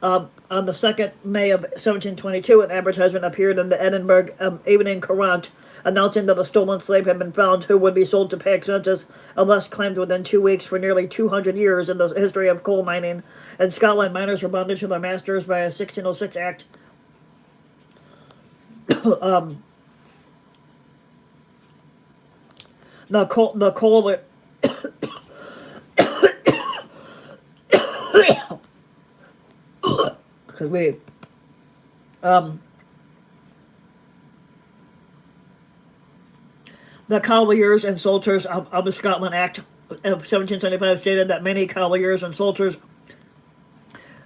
On the 2nd May of 1722, an advertisement appeared in the Edinburgh Evening Courant announcing that a stolen slave had been found who would be sold to pay expenses unless claimed within 2 weeks. For nearly 200 years in the history of coal mining in Scotland, miners were bonded to their masters by a 1606 act. The coal because the Colliers and Soldiers of the Scotland Act of 1775 stated that many colliers and soldiers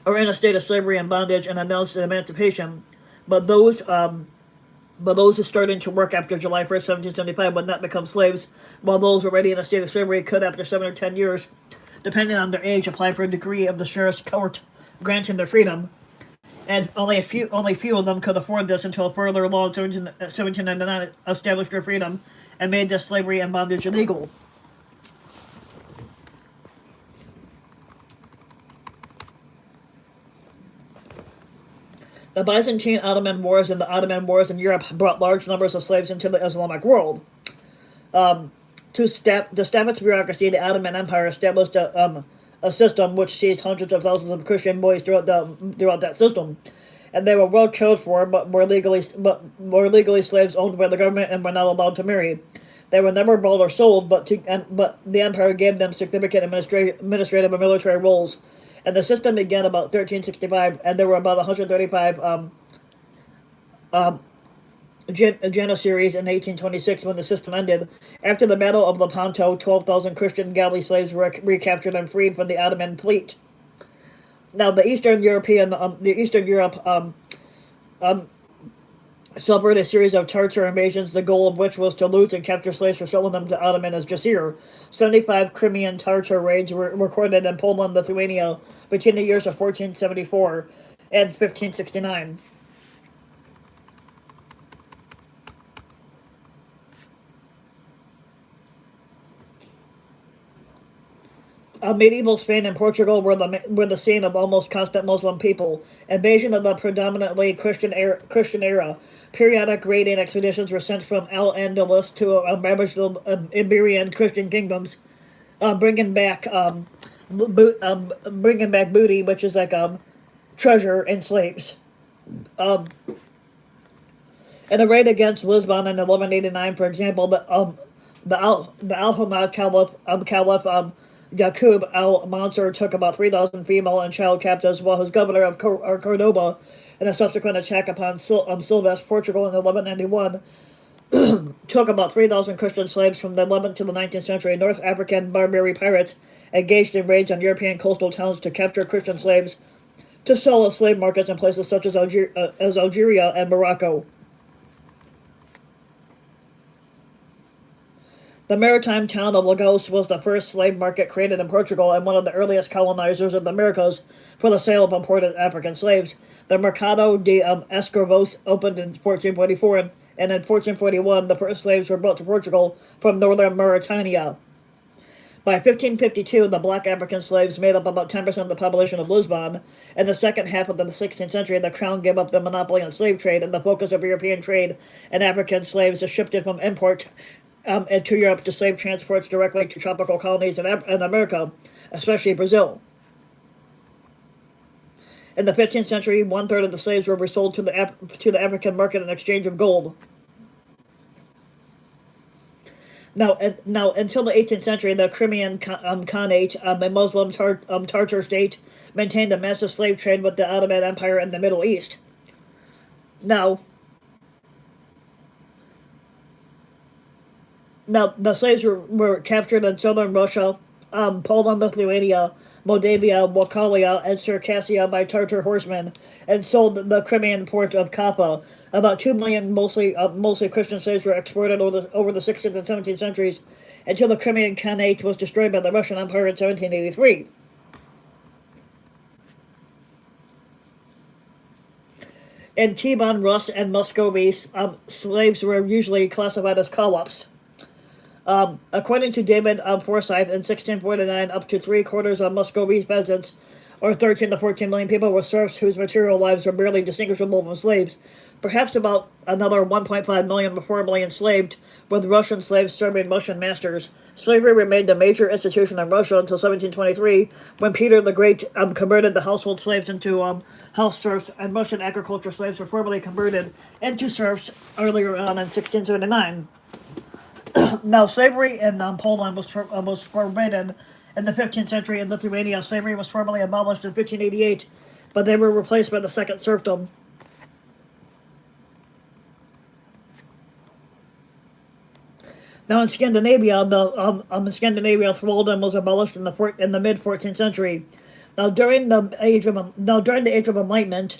are in a state of slavery and bondage, and announced emancipation. But those who started to work after July 1st, 1775 would not become slaves, while those already in a state of slavery could, after 7 or 10 years, depending on their age, apply for a degree of the sheriff's court granting their freedom. And only few of them could afford this until a further law in 1799 established their freedom and made this slavery and bondage illegal. The Byzantine-Ottoman Wars and the Ottoman Wars in Europe brought large numbers of slaves into the Islamic world. To stab its bureaucracy, the Ottoman Empire established a system which seized hundreds of thousands of Christian boys throughout that system, and they were well cared for, but were legally slaves owned by the government and were not allowed to marry. They were never bought or sold, but the empire gave them significant administrative and military roles. And the system began about 1365, and there were about 135 Janissaries in 1826 when the system ended. After the Battle of Lepanto, 12,000 Christian galley slaves were recaptured and freed from the Ottoman fleet. Now, the Eastern Europe suffered a series of Tartar invasions, the goal of which was to loot and capture slaves for selling them to Ottoman as Jassir. 75 Crimean Tartar raids were recorded in Poland, Lithuania, between the years of 1474 and 1569. Medieval Spain and Portugal were the scene of almost constant Muslim people. Invasion of the predominantly Christian era. Periodic raiding expeditions were sent from Al-Andalus to ravage the Iberian Christian kingdoms, bringing back booty, which is like treasure and slaves. In a raid against Lisbon in 1189, for example, the Alhamad Caliph Yaqub al-Mansur took about 3,000 female and child captives, while his governor of Cordoba and a subsequent attack upon Silvestre, Portugal in 1191, took about 3,000 Christian slaves from the 11th to the 19th century. North African Barbary pirates engaged in raids on European coastal towns to capture Christian slaves to sell at slave markets in places such as Algeria and Morocco. The maritime town of Lagos was the first slave market created in Portugal and one of the earliest colonizers of the Americas for the sale of imported African slaves. The Mercado de Escravos opened in 1444, and in 1441 the first slaves were brought to Portugal from northern Mauritania. By 1552, the black African slaves made up about 10% of the population of Lisbon. In the second half of the 16th century, the crown gave up the monopoly on slave trade, and the focus of European trade and African slaves shifted from import to Europe to slave transports directly to tropical colonies in America, especially Brazil. In the 15th century, one-third of the slaves were resold to the African market in exchange of gold. Now, until the 18th century, the Crimean Khanate, a Muslim Tartar state, maintained a massive slave trade with the Ottoman Empire in the Middle East. Now, the slaves were captured in southern Russia, Poland, Lithuania, Moldavia, Wakalia, and Circassia by Tartar horsemen, and sold the Crimean port of Kappa. About 2 million, mostly Christian slaves, were exported over the 16th and 17th centuries, until the Crimean Khanate was destroyed by the Russian Empire in 1783. In Kievan, Rus, and Muscovy, slaves were usually classified as co-ops. According to David Forsyth, in 1649, up to 3/4 of Muscovy's peasants, or 13 to 14 million people, were serfs whose material lives were barely distinguishable from slaves. Perhaps about another 1.5 million were formerly enslaved, with Russian slaves serving Russian masters. Slavery remained a major institution in Russia until 1723, when Peter the Great converted the household slaves into house serfs, and Russian agriculture slaves were formally converted into serfs earlier on in 1679. Now, slavery in Poland was forbidden in the 15th century. In Lithuania, slavery was formally abolished in 1588, but they were replaced by the second serfdom. Now, in Scandinavia, thraldom was abolished in the mid 14th century. Now, during the age of Enlightenment,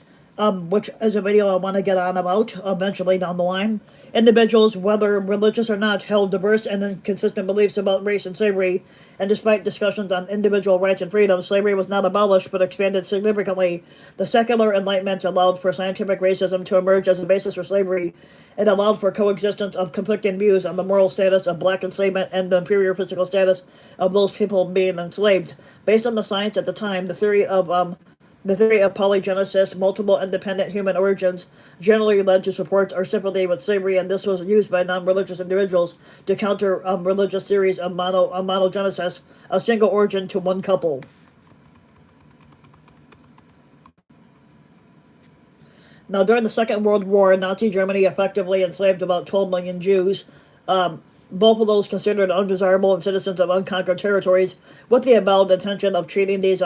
which is a video I want to get on about eventually down the line, individuals, whether religious or not, held diverse and inconsistent beliefs about race and slavery, and despite discussions on individual rights and freedom, slavery was not abolished but expanded significantly. The secular Enlightenment allowed for scientific racism to emerge as a basis for slavery. It allowed for coexistence of conflicting views on the moral status of black enslavement and the inferior physical status of those people being enslaved. Based on the science at the time, the theory of polygenesis, multiple independent human origins, generally led to support or sympathy with slavery, and this was used by non-religious individuals to counter religious theories of monogenesis, a single origin to one couple. Now, during the Second World War, Nazi Germany effectively enslaved about 12 million Jews. Both of those considered undesirable and citizens of unconquered territories, with the avowed intention of treating these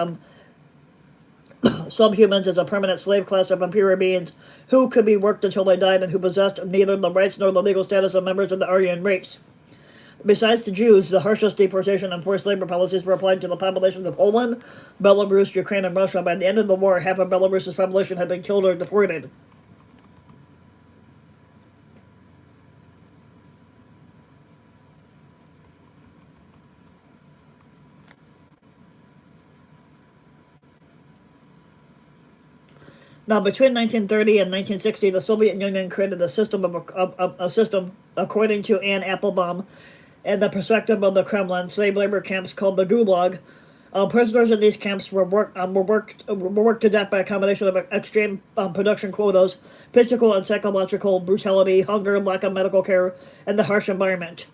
subhumans as a permanent slave class of inferior beings who could be worked until they died and who possessed neither the rights nor the legal status of members of the Aryan race. Besides the Jews, the harshest deportation and forced labor policies were applied to the populations of Poland, Belarus, Ukraine, and Russia. By the end of the war, half of Belarus's population had been killed or deported. Now, between 1930 and 1960, the Soviet Union created a system according to Anne Applebaum, and the perspective of the Kremlin, slave labor camps called the Gulag. Prisoners in these camps were worked to death by a combination of extreme production quotas, physical and psychological brutality, hunger, lack of medical care, and the harsh environment.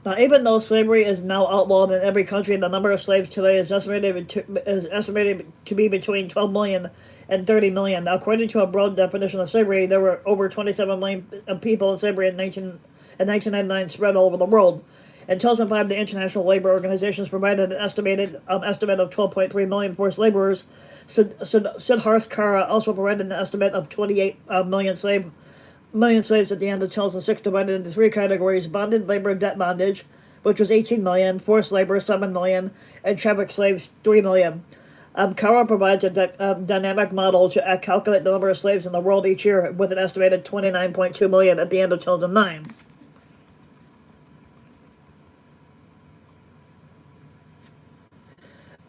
Now, even though slavery is now outlawed in every country, the number of slaves today is estimated to be between 12 million and 30 million. Now, according to a broad definition of slavery, there were over 27 million people in slavery in 1999 spread all over the world. In 2005, the International Labor Organization provided an estimated estimate of 12.3 million forced laborers. Siddharth Kara also provided an estimate of 28 million slaves at the end of 2006, divided into three categories: bonded labor, debt bondage, which was 18 million, forced labor, 7 million, and trafficked slaves, 3 million. Kara provides a dynamic model to calculate the number of slaves in the world each year, with an estimated 29.2 million at the end of 2009.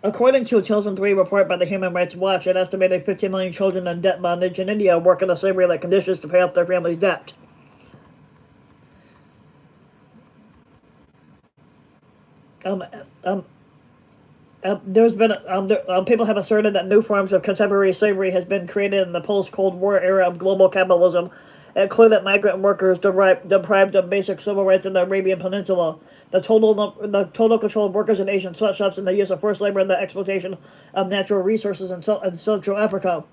According to a 2003 report by the Human Rights Watch, an estimated 15 million children in debt bondage in India work under slavery-like conditions to pay off their family's debt. Um, um, there's been people have asserted that new forms of contemporary slavery has been created in the post-Cold War era of global capitalism, include that migrant workers deprived of basic civil rights in the Arabian Peninsula, the total control of workers in Asian sweatshops, and the use of forced labor and the exploitation of natural resources in Central Africa.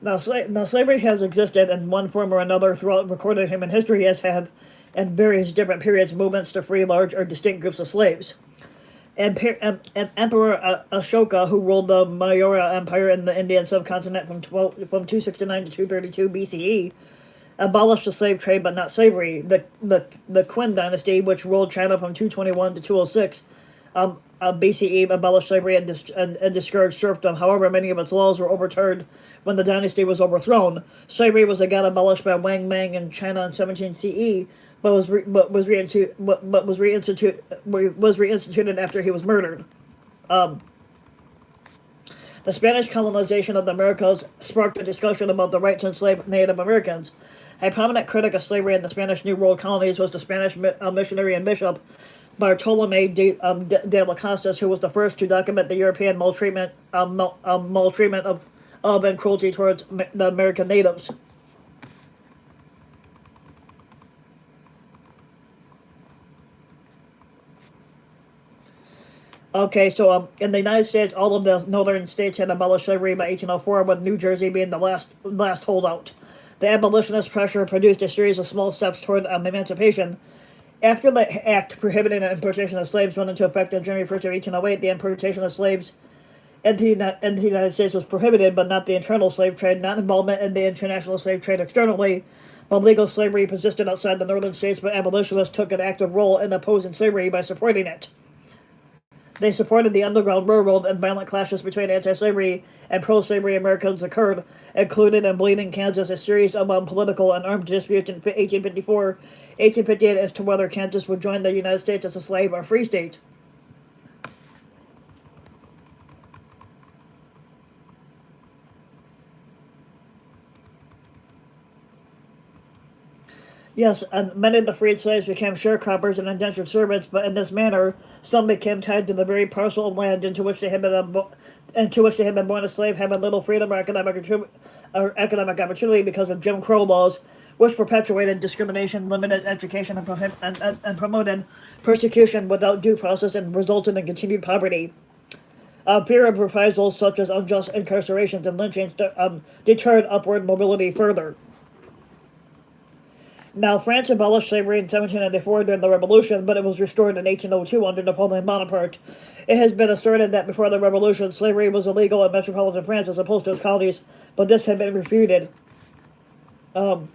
Now, slavery has existed in one form or another throughout recorded human history, as have in various different periods movements to free large or distinct groups of slaves. And Emperor Ashoka, who ruled the Maurya Empire in the Indian subcontinent from 269 to 232 BCE, abolished the slave trade but not slavery. The Qin dynasty, which ruled China from 221 to 206 BCE, abolished slavery and discouraged serfdom. However, many of its laws were overturned when the dynasty was overthrown. Slavery was again abolished by Wang Mang in China in 17 CE, but was reinstituted after he was murdered. Um, the Spanish colonization of the Americas sparked a discussion about the rights of enslaved Native Americans. A prominent critic of slavery in the Spanish New World colonies was the Spanish missionary and bishop Bartolomé de las Casas, who was the first to document the European maltreatment of and cruelty towards the American natives. Okay, so in the United States, all of the northern states had abolished slavery by 1804, with New Jersey being the last holdout. The abolitionist pressure produced a series of small steps toward emancipation. After the act prohibiting the importation of slaves went into effect on January 1st of 1808, the importation of slaves into the United States was prohibited, but not the internal slave trade, not involvement in the international slave trade externally. But legal slavery persisted outside the northern states, but abolitionists took an active role in opposing slavery by supporting it. They supported the Underground Railroad, and violent clashes between anti-slavery and pro-slavery Americans occurred, including in Bleeding, Kansas, a series of political and armed disputes in 1854, 1858 as to whether Kansas would join the United States as a slave or free state. Yes, and many of the freed slaves became sharecroppers and indentured servants, but in this manner, some became tied to the very parcel of land into which they had been born a slave, having little freedom or economic opportunity because of Jim Crow laws, which perpetuated discrimination, limited education, and promoted persecution without due process, and resulted in continued poverty. Fear of reprisals such as unjust incarcerations and lynchings deterred upward mobility further. Now, France abolished slavery in 1794 during the Revolution, but it was restored in 1802 under Napoleon Bonaparte. It has been asserted that before the Revolution, slavery was illegal in metropolitan France as opposed to its colonies, but this had been refuted. Um,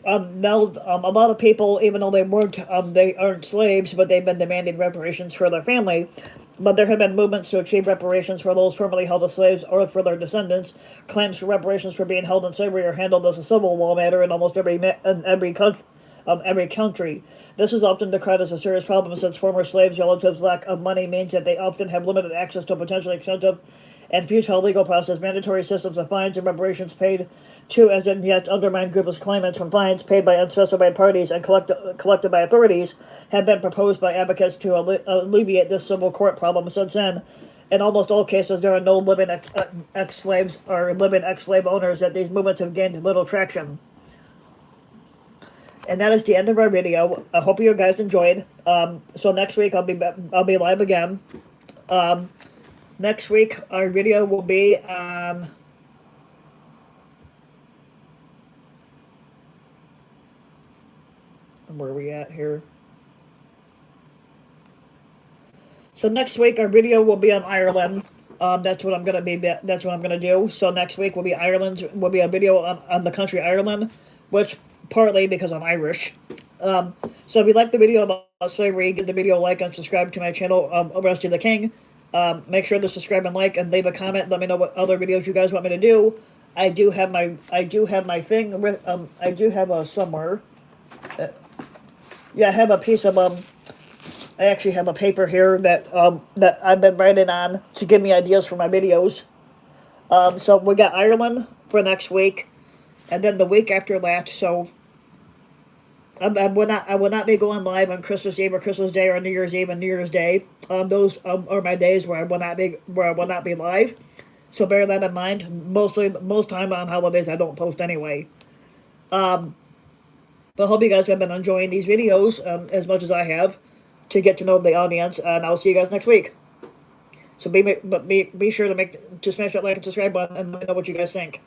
A lot of people, even though they aren't slaves, but they've been demanding reparations for their family. But there have been movements to achieve reparations for those formerly held as slaves or for their descendants. Claims for reparations for being held in slavery are handled as a civil law matter in almost every country. This is often decried as a serious problem since former slaves' relatives' lack of money means that they often have limited access to a potentially expensive and futile legal process. Mandatory systems of fines and reparations paid to as in yet undermined group of claimants from fines paid by unspecified parties and collected by authorities have been proposed by advocates to alleviate this civil court problem. Since then, in almost all cases, there are no living ex-slaves or living ex-slave owners, that these movements have gained little traction. And that is the end of our video. I hope you guys enjoyed. So next week I'll be live again. Next week our video will be on where are we at here? So next week our video will be on Ireland. That's what I'm gonna do. So next week will be Ireland. Will be a video on the country Ireland, which partly because I'm Irish. So if you like the video about slavery, give the video a like and subscribe to my channel, Rusty the King. Make sure to subscribe and like and leave a comment. Let me know what other videos you guys want me to do. I do have my thing with I do have a somewhere. Yeah, I have a piece of I actually have a paper here that that I've been writing on to give me ideas for my videos. So we got Ireland for next week, and then the week after that. So I will not be going live on Christmas Eve or Christmas Day or New Year's Eve and New Year's Day. Those are my days where I will not be live. So bear that in mind. Most time on holidays I don't post anyway. But hope you guys have been enjoying these videos as much as I have, to get to know the audience, and I'll see you guys next week. So be sure to smash that like and subscribe button and let me know what you guys think.